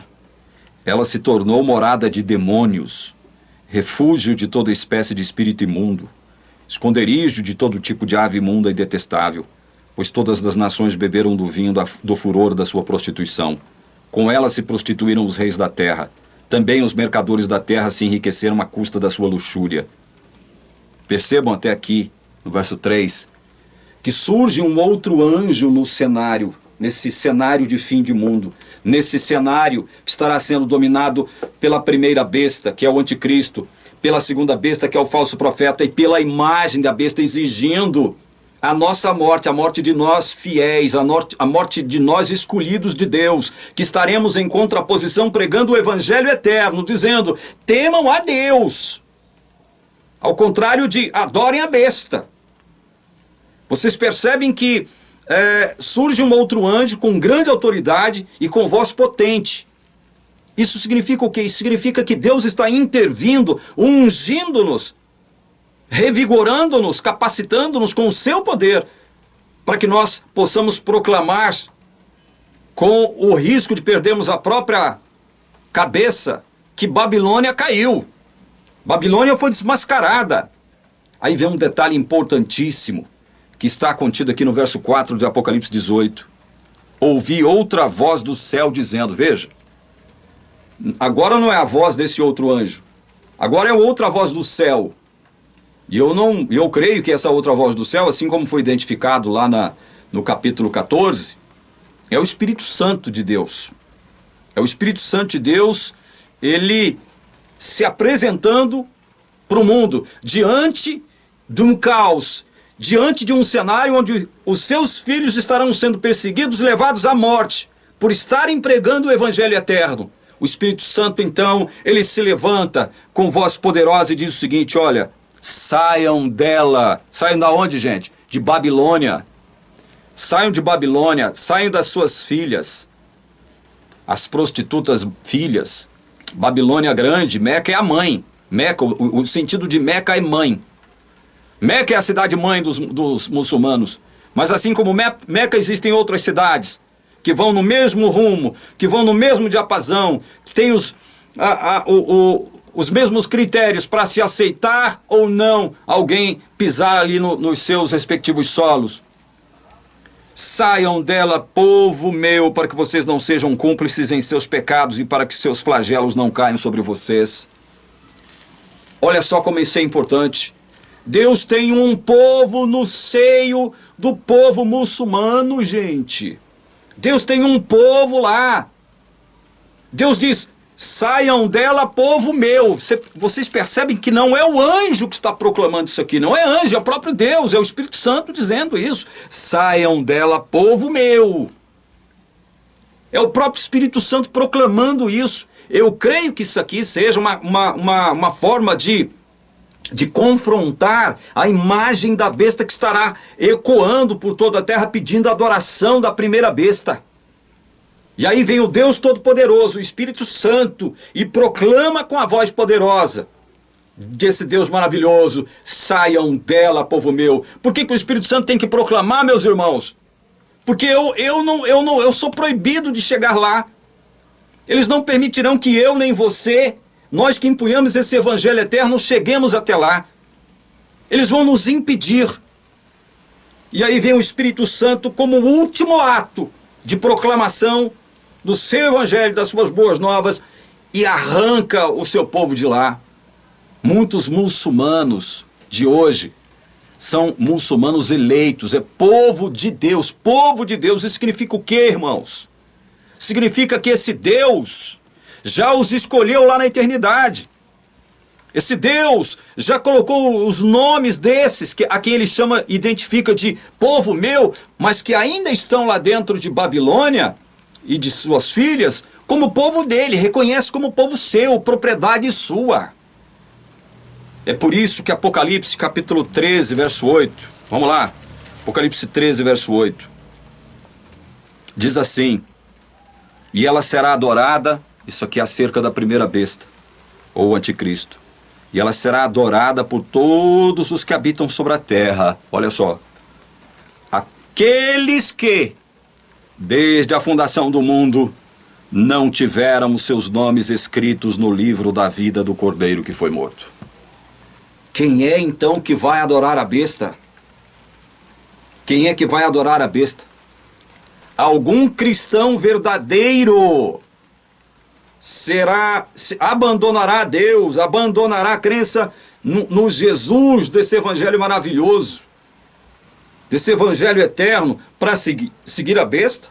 Speaker 1: Ela se tornou morada de demônios, refúgio de toda espécie de espírito imundo, esconderijo de todo tipo de ave imunda e detestável, pois todas as nações beberam do vinho do furor da sua prostituição. Com ela se prostituíram os reis da terra. Também os mercadores da terra se enriqueceram à custa da sua luxúria. Percebam até aqui, no verso 3, que surge um outro anjo no cenário, nesse cenário de fim de mundo, nesse cenário que estará sendo dominado pela primeira besta, que é o anticristo, pela segunda besta, que é o falso profeta, e pela imagem da besta, exigindo a nossa morte, a morte de nós fiéis, a morte de nós escolhidos de Deus, que estaremos em contraposição pregando o evangelho eterno, dizendo: temam a Deus, ao contrário de adorem a besta. Vocês percebem que surge um outro anjo com grande autoridade e com voz potente. Isso significa o quê? Isso significa que Deus está intervindo, ungindo-nos, revigorando-nos, capacitando-nos com o seu poder, para que nós possamos proclamar, com o risco de perdermos a própria cabeça, que Babilônia caiu. Babilônia foi desmascarada. Aí vem um detalhe importantíssimo, que está contido aqui no verso 4 de Apocalipse 18. Ouvi outra voz do céu dizendo, veja, agora não é a voz desse outro anjo, agora é outra voz do céu. E eu creio que essa outra voz do céu, assim como foi identificado lá no capítulo 14, é o Espírito Santo de Deus. É o Espírito Santo de Deus, ele se apresentando para o mundo, diante de um caos, diante de um cenário onde os seus filhos estarão sendo perseguidos, levados à morte, por estarem pregando o evangelho eterno. O Espírito Santo, então, ele se levanta com voz poderosa e diz o seguinte, olha, saiam dela. Saiam da onde, gente? De Babilônia. Saiam de Babilônia, saiam das suas filhas, as prostitutas filhas. Babilônia grande, Meca é a mãe. Meca, o sentido de Meca é mãe. Meca é a cidade mãe dos muçulmanos. Mas assim como Meca, existem outras cidades que vão no mesmo rumo, que vão no mesmo diapasão, que têm os mesmos critérios para se aceitar ou não alguém pisar ali nos seus respectivos solos. Saiam dela, povo meu, para que vocês não sejam cúmplices em seus pecados e para que seus flagelos não caiam sobre vocês. Olha só como isso é importante. Deus tem um povo no seio do povo muçulmano, gente. Deus tem um povo lá. Deus diz, saiam dela, povo meu. Vocês percebem que não é o anjo que está proclamando isso aqui. Não é anjo, é o próprio Deus, é o Espírito Santo dizendo isso. Saiam dela, povo meu. É o próprio Espírito Santo proclamando isso. Eu creio que isso aqui seja uma forma de confrontar a imagem da besta que estará ecoando por toda a terra, pedindo a adoração da primeira besta. E aí vem o Deus Todo-Poderoso, o Espírito Santo, e proclama com a voz poderosa, desse Deus maravilhoso. Saiam dela, povo meu. Por que que o Espírito Santo tem que proclamar, meus irmãos? Porque eu sou proibido de chegar lá. Eles não permitirão que eu nem você, nós que empunhamos esse evangelho eterno, cheguemos até lá. Eles vão nos impedir. E aí vem o Espírito Santo como o último ato de proclamação do seu evangelho, das suas boas novas, e arranca o seu povo de lá. Muitos muçulmanos de hoje são muçulmanos eleitos, é povo de Deus. Povo de Deus, isso significa o quê, irmãos? Significa que esse Deus já os escolheu lá na eternidade. Esse Deus já colocou os nomes desses, a quem ele chama, identifica de povo meu, mas que ainda estão lá dentro de Babilônia e de suas filhas, como povo dele, reconhece como povo seu, propriedade sua. É por isso que Apocalipse capítulo 13, verso 8, vamos lá, Apocalipse 13, verso 8, diz assim: e ela será adorada, isso aqui é acerca da primeira besta, ou anticristo, e ela será adorada por todos os que habitam sobre a terra. Olha só, aqueles que, desde a fundação do mundo, não tiveram os seus nomes escritos no livro da vida do Cordeiro que foi morto. Quem é então que vai adorar a besta? Quem é que vai adorar a besta? Algum cristão verdadeiro abandonará a Deus, abandonará a crença no Jesus desse evangelho maravilhoso, desse evangelho eterno, para seguir a besta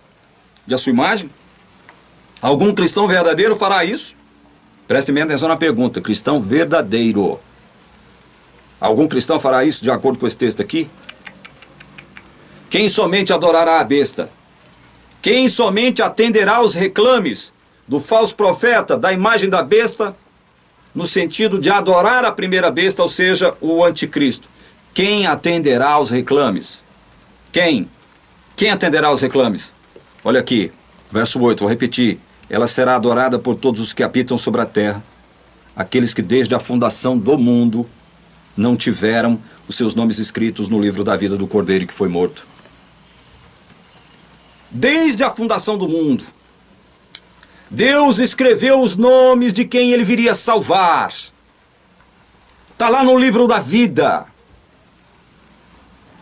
Speaker 1: de a sua imagem? Algum cristão verdadeiro fará isso? Preste bem atenção na pergunta. Cristão verdadeiro. Algum cristão fará isso de acordo com esse texto aqui? Quem somente adorará a besta? Quem somente atenderá aos reclames do falso profeta, da imagem da besta, no sentido de adorar a primeira besta, ou seja, o anticristo? Quem atenderá aos reclames? Quem? Quem atenderá aos reclames? Olha aqui, verso 8, vou repetir. Ela será adorada por todos os que habitam sobre a terra, aqueles que desde a fundação do mundo não tiveram os seus nomes escritos no livro da vida do Cordeiro que foi morto. Desde a fundação do mundo, Deus escreveu os nomes de quem ele viria salvar. Está lá no livro da vida.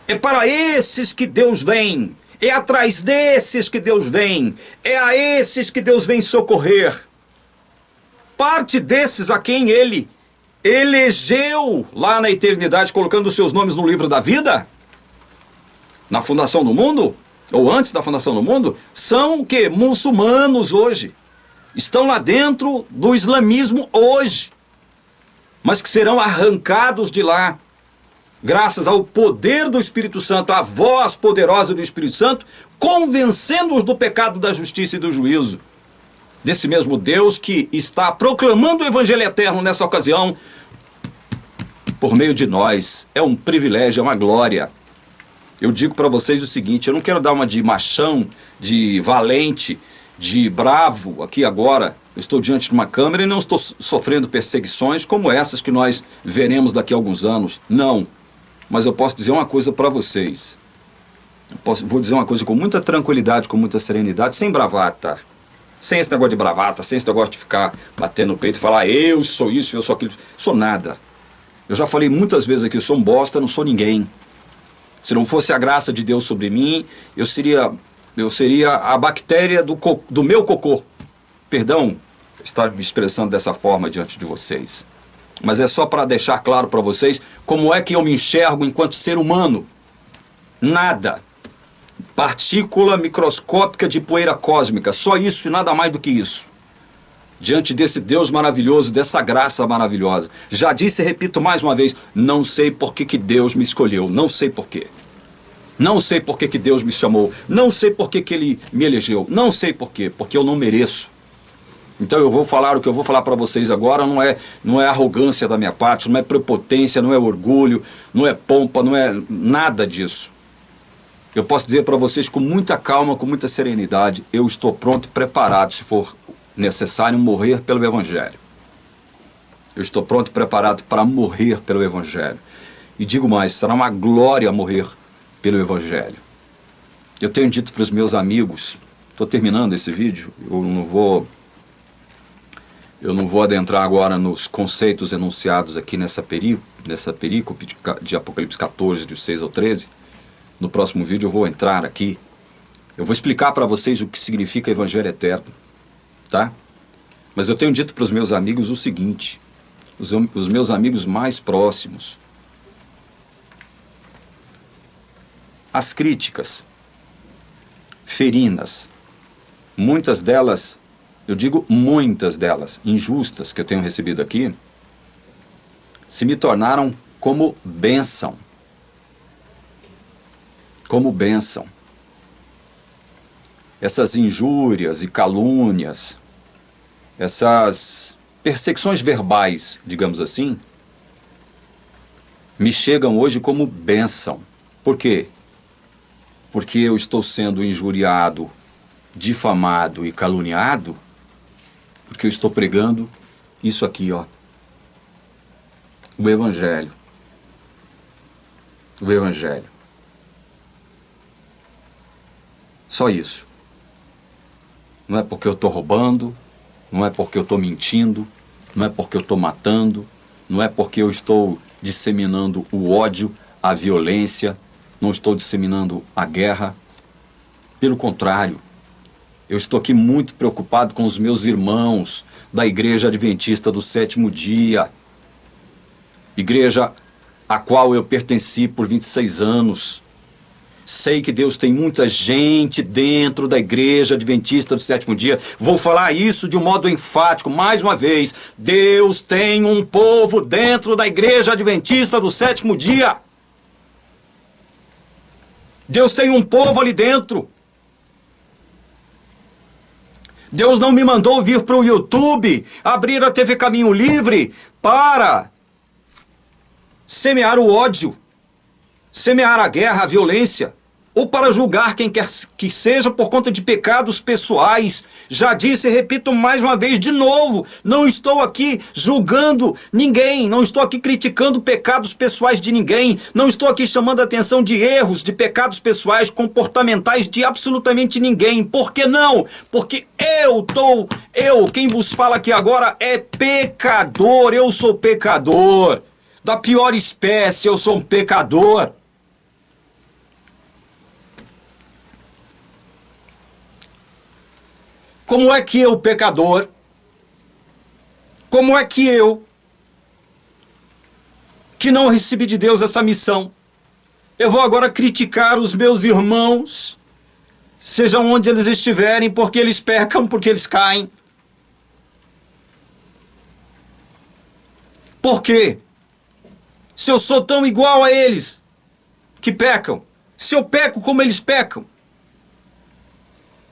Speaker 1: É para esses que Deus vem. É atrás desses que Deus vem. É a esses que Deus vem socorrer. Parte desses a quem ele elegeu lá na eternidade, colocando os seus nomes no livro da vida, na fundação do mundo, ou antes da fundação do mundo, são o quê? Muçulmanos hoje. Estão lá dentro do islamismo hoje, mas que serão arrancados de lá, graças ao poder do Espírito Santo, à voz poderosa do Espírito Santo, convencendo-os do pecado, da justiça e do juízo. Desse mesmo Deus que está proclamando o Evangelho eterno nessa ocasião, por meio de nós. É um privilégio, é uma glória. Eu digo para vocês o seguinte, eu não quero dar uma de machão, de valente, de bravo aqui agora. Eu estou diante de uma câmera e não estou sofrendo perseguições como essas que nós veremos daqui a alguns anos. Não. Mas eu posso dizer uma coisa para vocês. Vou dizer uma coisa com muita tranquilidade, com muita serenidade, sem bravata. Sem esse negócio de bravata, sem esse negócio de ficar batendo no peito e falar eu sou isso, eu sou aquilo. Sou nada. Eu já falei muitas vezes aqui, eu sou um bosta, não sou ninguém. Se não fosse a graça de Deus sobre mim, eu seria a bactéria do meu cocô. Perdão estar me expressando dessa forma diante de vocês. Mas é só para deixar claro para vocês como é que eu me enxergo enquanto ser humano. Nada. Partícula microscópica de poeira cósmica. Só isso e nada mais do que isso. Diante desse Deus maravilhoso, dessa graça maravilhosa. Já disse e repito mais uma vez, não sei por que Deus me escolheu. Não sei por quê. Não sei por que Deus me chamou. Não sei por que Ele me elegeu. Não sei por quê. Porque eu não mereço. Então eu vou falar o que eu vou falar para vocês agora, não é arrogância da minha parte, não é prepotência, não é orgulho, não é pompa, não é nada disso. Eu posso dizer para vocês com muita calma, com muita serenidade, eu estou pronto e preparado, se for necessário, morrer pelo Evangelho. Eu estou pronto e preparado para morrer pelo Evangelho. E digo mais, será uma glória morrer pelo Evangelho. Eu tenho dito para os meus amigos, estou terminando esse vídeo, eu não vou adentrar agora nos conceitos enunciados aqui nessa perícope de Apocalipse 14, de 6 ao 13. No próximo vídeo eu vou entrar aqui, eu vou explicar para vocês o que significa Evangelho eterno, tá? Mas eu tenho dito para os meus amigos o seguinte, os meus amigos mais próximos, as críticas ferinas, muitas delas, eu digo muitas delas, injustas que eu tenho recebido aqui, se me tornaram como bênção. Como bênção. Essas injúrias e calúnias, essas perseguições verbais, digamos assim, me chegam hoje como bênção. Por quê? Porque eu estou sendo injuriado, difamado e caluniado, porque eu estou pregando isso aqui, ó. O Evangelho. O Evangelho. Só isso. Não é porque eu estou roubando, não é porque eu estou mentindo, não é porque eu estou matando, não é porque eu estou disseminando o ódio, a violência, não estou disseminando a guerra. Pelo contrário, eu estou aqui muito preocupado com os meus irmãos da Igreja Adventista do Sétimo Dia, igreja a qual eu pertenci por 26 anos. Sei que Deus tem muita gente dentro da Igreja Adventista do Sétimo Dia. Vou falar isso de um modo enfático, mais uma vez. Deus tem um povo dentro da Igreja Adventista do Sétimo Dia. Deus tem um povo ali dentro. Deus não me mandou vir para o YouTube, abrir a TV Caminho Livre para semear o ódio, semear a guerra, a violência, ou para julgar quem quer que seja por conta de pecados pessoais. Já disse e repito mais uma vez de novo, não estou aqui julgando ninguém, não estou aqui criticando pecados pessoais de ninguém, não estou aqui chamando a atenção de erros, de pecados pessoais, comportamentais de absolutamente ninguém. Por que não? Porque quem vos fala aqui agora é pecador, eu sou pecador, da pior espécie, eu sou um pecador. Como é que eu, pecador, como é que eu, que não recebi de Deus essa missão, eu vou agora criticar os meus irmãos, seja onde eles estiverem, porque eles pecam, porque eles caem? Por quê? Se eu sou tão igual a eles, que pecam, se eu peco como eles pecam,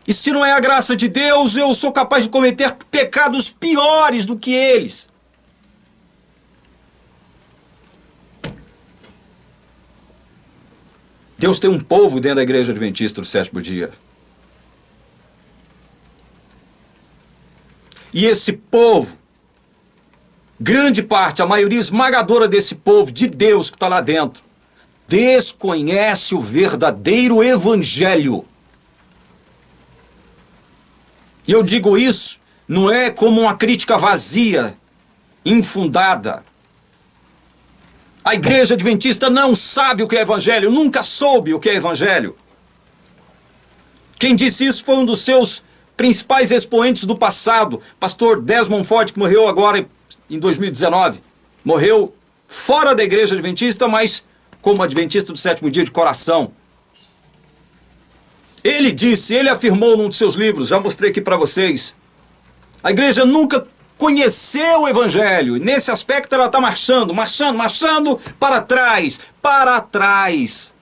Speaker 1: e se não é a graça de Deus, eu sou capaz de cometer pecados piores do que eles. Deus tem um povo dentro da Igreja Adventista do Sétimo Dia. E esse povo, grande parte, a maioria esmagadora desse povo de Deus que está lá dentro, desconhece o verdadeiro Evangelho. E eu digo isso, não é como uma crítica vazia, infundada. A Igreja Adventista não sabe o que é Evangelho, nunca soube o que é Evangelho. Quem disse isso foi um dos seus principais expoentes do passado, pastor Desmond Ford, que morreu agora em 2019. Morreu fora da Igreja Adventista, mas como Adventista do Sétimo Dia de coração. Ele disse, ele afirmou num de seus livros, já mostrei aqui para vocês, a igreja nunca conheceu o Evangelho. Nesse aspecto ela está marchando para trás, para trás.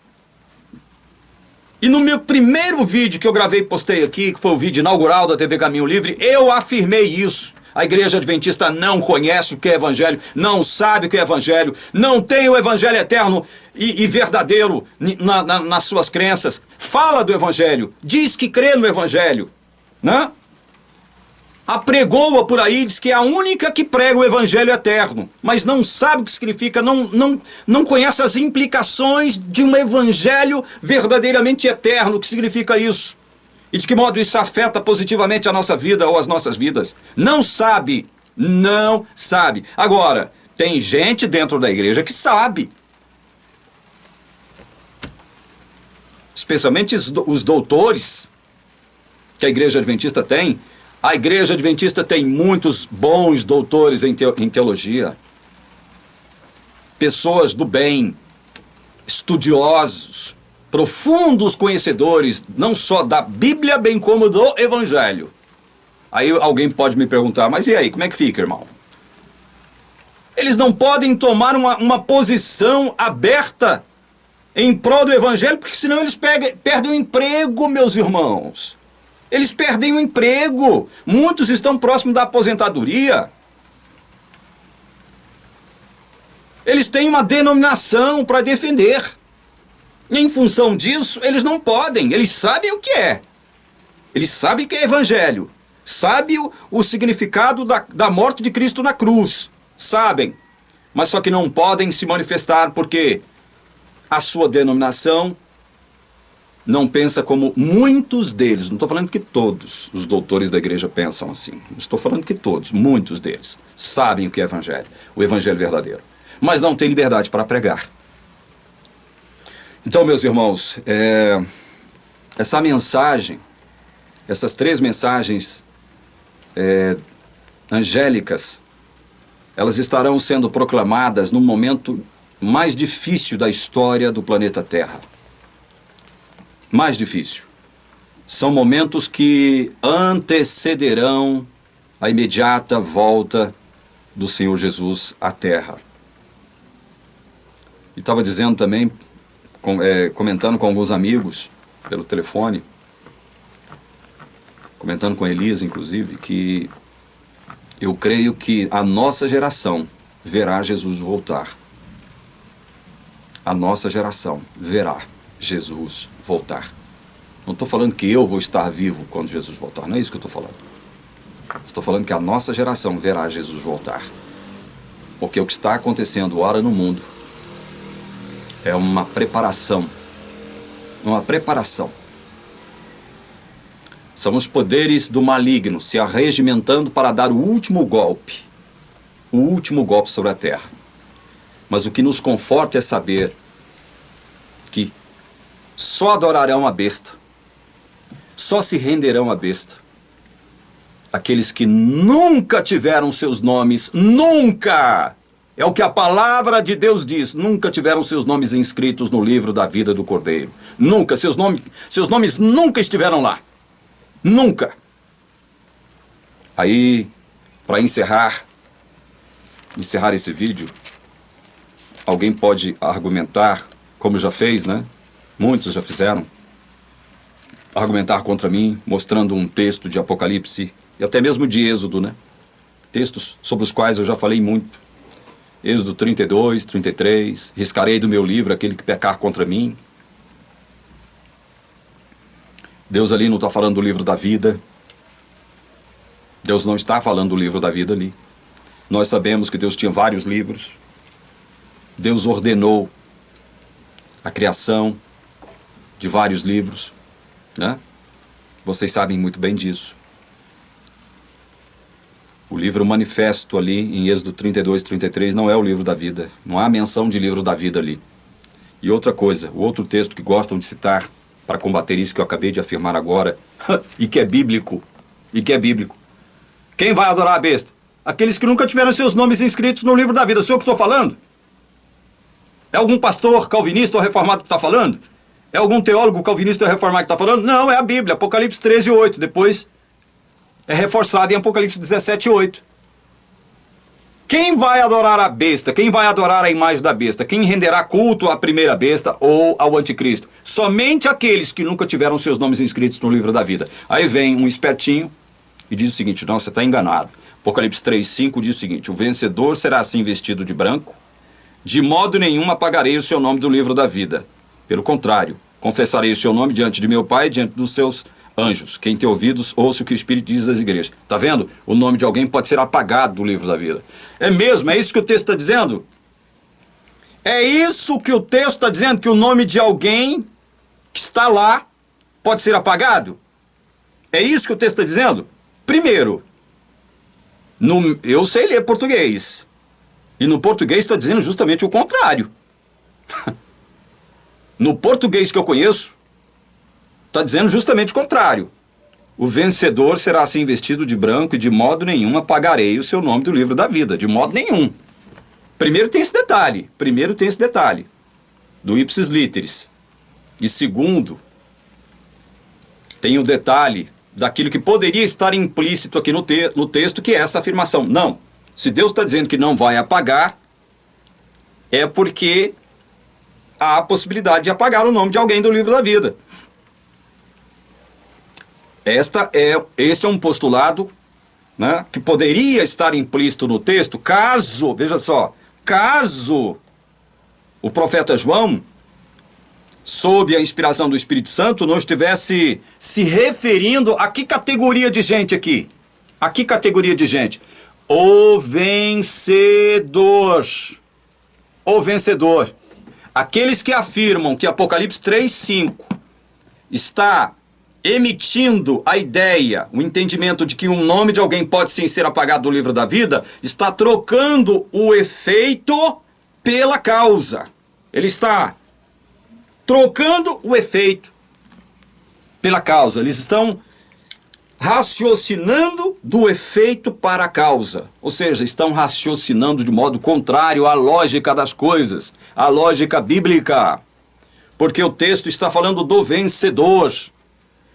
Speaker 1: E no meu primeiro vídeo que eu gravei e postei aqui, que foi o vídeo inaugural da TV Caminho Livre, eu afirmei isso. A Igreja Adventista não conhece o que é Evangelho, não sabe o que é Evangelho, não tem o Evangelho eterno e verdadeiro nas suas crenças. Fala do Evangelho, diz que crê no Evangelho, né? apregoa por aí, diz que é a única que prega o evangelho eterno, mas não sabe o que significa, não conhece as implicações de um evangelho verdadeiramente eterno, o que significa isso. E de que modo isso afeta positivamente a nossa vida ou as nossas vidas. Não sabe, não sabe. Agora, tem gente dentro da igreja que sabe. Especialmente os doutores que a igreja adventista tem. A igreja adventista tem muitos bons doutores em teologia. Pessoas do bem, estudiosos, profundos conhecedores, não só da Bíblia, bem como do Evangelho. Aí alguém pode me perguntar, mas e aí, como é que fica, irmão? Eles não podem tomar uma posição aberta em prol do Evangelho, porque senão eles perdem o emprego, meus irmãos. Eles perdem o emprego. Muitos estão próximos da aposentadoria. Eles têm uma denominação para defender. E em função disso, eles não podem. Eles sabem o que é. Eles sabem o que é Evangelho. Sabem o significado da morte de Cristo na cruz. Sabem. Mas só que não podem se manifestar porque a sua denominação não pensa como muitos deles. Não estou falando que todos os doutores da igreja pensam assim. Não estou falando que todos, muitos deles sabem o que é Evangelho. O Evangelho verdadeiro. Mas não tem liberdade para pregar. Então, meus irmãos, essa mensagem, essas 3 mensagens angélicas, elas estarão sendo proclamadas no momento mais difícil da história do planeta Terra. Mais difícil. São momentos que antecederão a imediata volta do Senhor Jesus à Terra. E estava dizendo também, comentando com alguns amigos pelo telefone, comentando com a Elisa, inclusive, que eu creio que a nossa geração verá Jesus voltar. A nossa geração verá Jesus voltar. Não estou falando que eu vou estar vivo quando Jesus voltar, não é isso que eu estou falando. Estou falando que a nossa geração verá Jesus voltar. Porque o que está acontecendo ora no mundo é uma preparação. Uma preparação. São os poderes do maligno se arregimentando para dar o último golpe. O último golpe sobre a terra. Mas o que nos conforta é saber que só adorarão a besta, só se renderão à besta aqueles que nunca tiveram seus nomes, nunca, é o que a palavra de Deus diz, nunca tiveram seus nomes inscritos no livro da vida do Cordeiro. Nunca, seus nomes nunca estiveram lá. Nunca. Aí, para encerrar esse vídeo, alguém pode argumentar, como já fez, né? Muitos já fizeram, argumentar contra mim, mostrando um texto de Apocalipse, e até mesmo de Êxodo, né? Textos sobre os quais eu já falei muito. Êxodo 32, 33, riscarei do meu livro aquele que pecar contra mim. Deus ali não está falando do livro da vida. Deus não está falando do livro da vida ali. Nós sabemos que Deus tinha vários livros. Deus ordenou a criação de vários livros, né? Vocês sabem muito bem disso. O livro manifesto ali em Êxodo 32, 33 não é o livro da vida. Não há menção de livro da vida ali. E outra coisa, o outro texto que gostam de citar para combater isso que eu acabei de afirmar agora, e que é bíblico, Quem vai adorar a besta? Aqueles que nunca tiveram seus nomes inscritos no livro da vida. Sei o que estou falando? É algum pastor calvinista ou reformado que está falando? É algum teólogo calvinista ou reformado que está falando? Não, é a Bíblia, Apocalipse 13, 8. Depois é reforçado em Apocalipse 17, 8. Quem vai adorar a besta? Quem vai adorar a imagem da besta? Quem renderá culto à primeira besta ou ao anticristo? Somente aqueles que nunca tiveram seus nomes inscritos no livro da vida. Aí vem um espertinho e diz o seguinte: não, você está enganado. Apocalipse 3, 5 diz o seguinte: o vencedor será assim vestido de branco, de modo nenhum apagarei o seu nome do livro da vida. Pelo contrário, confessarei o seu nome diante de meu Pai e diante dos seus Anjos, quem tem ouvidos, ouça o que o Espírito diz às igrejas. Está vendo? O nome de alguém pode ser apagado do livro da vida. É mesmo? É isso que o texto está dizendo? É isso que o texto está dizendo? Que o nome de alguém que está lá pode ser apagado? É isso que o texto está dizendo? Primeiro, eu sei ler português. E no português está dizendo justamente o contrário. No português que eu conheço, está dizendo justamente o contrário. O vencedor será assim vestido de branco e de modo nenhum apagarei o seu nome do livro da vida. De modo nenhum. Primeiro tem esse detalhe. Do ipsis literis. E segundo, tem o detalhe daquilo que poderia estar implícito aqui no texto, que é essa afirmação. Não. Se Deus está dizendo que não vai apagar, é porque há a possibilidade de apagar o nome de alguém do livro da vida. Este é um postulado, né, que poderia estar implícito no texto, caso, veja só, caso o profeta João, sob a inspiração do Espírito Santo, não estivesse se referindo a que categoria de gente aqui? A que categoria de gente? O vencedor. O vencedor. Aqueles que afirmam que Apocalipse 3:5 está emitindo a ideia, o entendimento de que um nome de alguém pode sim ser apagado do livro da vida, está trocando o efeito pela causa. Ele está trocando o efeito pela causa. Eles estão raciocinando do efeito para a causa. Ou seja, estão raciocinando de modo contrário à lógica das coisas, à lógica bíblica. Porque o texto está falando do vencedor.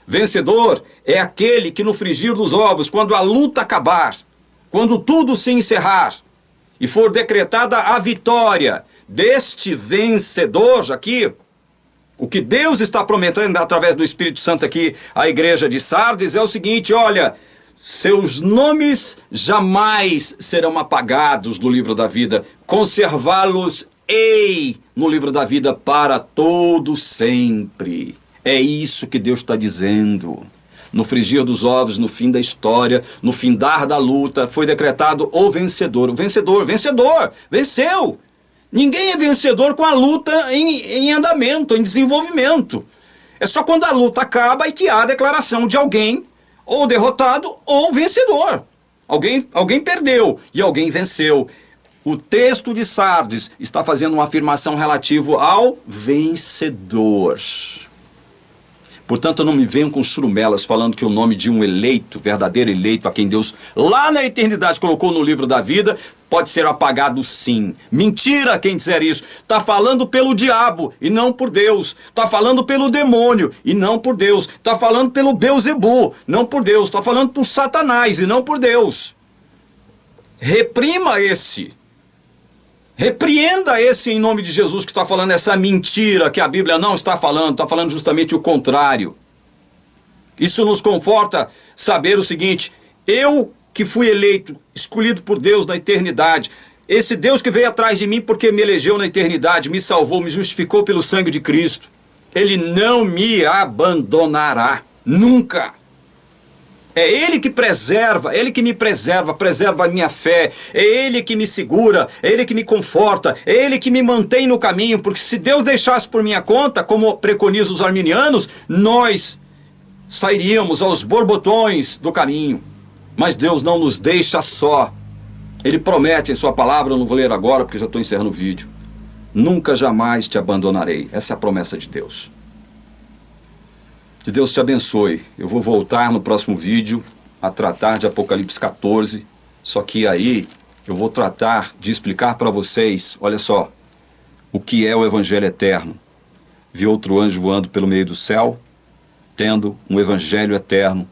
Speaker 1: Vencedor é aquele que no frigir dos ovos, quando a luta acabar, quando tudo se encerrar e for decretada a vitória deste vencedor aqui, o que Deus está prometendo através do Espírito Santo aqui à igreja de Sardes é o seguinte: olha, seus nomes jamais serão apagados do livro da vida, conservá-los-ei no livro da vida para todo sempre. É isso que Deus está dizendo. No frigir dos ovos, no fim da história, no findar da luta, foi decretado o vencedor. O vencedor, venceu! Ninguém é vencedor com a luta em andamento, em desenvolvimento. É só quando a luta acaba e que há a declaração de alguém, ou derrotado, ou vencedor. Alguém perdeu e alguém venceu. O texto de Sardes está fazendo uma afirmação relativa ao vencedor. Portanto, não me venham com churumelas falando que o nome de um eleito, verdadeiro eleito, a quem Deus lá na eternidade colocou no livro da vida, pode ser apagado sim. Mentira quem disser isso. Está falando pelo diabo e não por Deus. Está falando pelo demônio e não por Deus. Está falando pelo Beuzebu, não por Deus. Está falando por Satanás e não por Deus. Reprima esse. Repreenda esse em nome de Jesus que está falando essa mentira que a Bíblia não está falando justamente o contrário. Isso nos conforta saber o seguinte: eu que fui eleito, escolhido por Deus na eternidade, esse Deus que veio atrás de mim porque me elegeu na eternidade, me salvou, me justificou pelo sangue de Cristo, Ele não me abandonará, nunca. É Ele que preserva, Ele que me preserva, preserva a minha fé, é Ele que me segura, é Ele que me conforta, é Ele que me mantém no caminho, porque se Deus deixasse por minha conta, como preconizam os arminianos, nós sairíamos aos borbotões do caminho. Mas Deus não nos deixa só. Ele promete em sua palavra, eu não vou ler agora porque já estou encerrando o vídeo: nunca jamais te abandonarei. Essa é a promessa de Deus. Que Deus te abençoe. Eu vou voltar no próximo vídeo a tratar de Apocalipse 14. Só que aí eu vou tratar de explicar para vocês, olha só, o que é o Evangelho eterno. Vi outro anjo voando pelo meio do céu, tendo um Evangelho eterno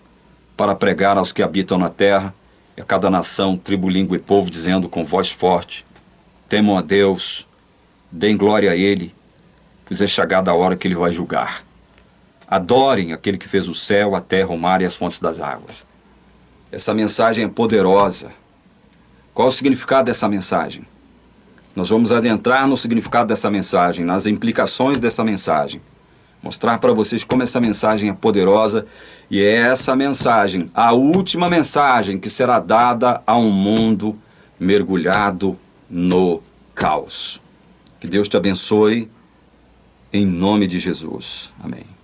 Speaker 1: para pregar aos que habitam na terra, e a cada nação, tribo, língua e povo, dizendo com voz forte: temam a Deus, deem glória a Ele, pois é chegada a hora que Ele vai julgar. Adorem aquele que fez o céu, a terra, o mar e as fontes das águas. Essa mensagem é poderosa. Qual o significado dessa mensagem? Nós vamos adentrar no significado dessa mensagem, nas implicações dessa mensagem. Mostrar para vocês como essa mensagem é poderosa, e é essa mensagem, a última mensagem que será dada a um mundo mergulhado no caos. Que Deus te abençoe, em nome de Jesus. Amém.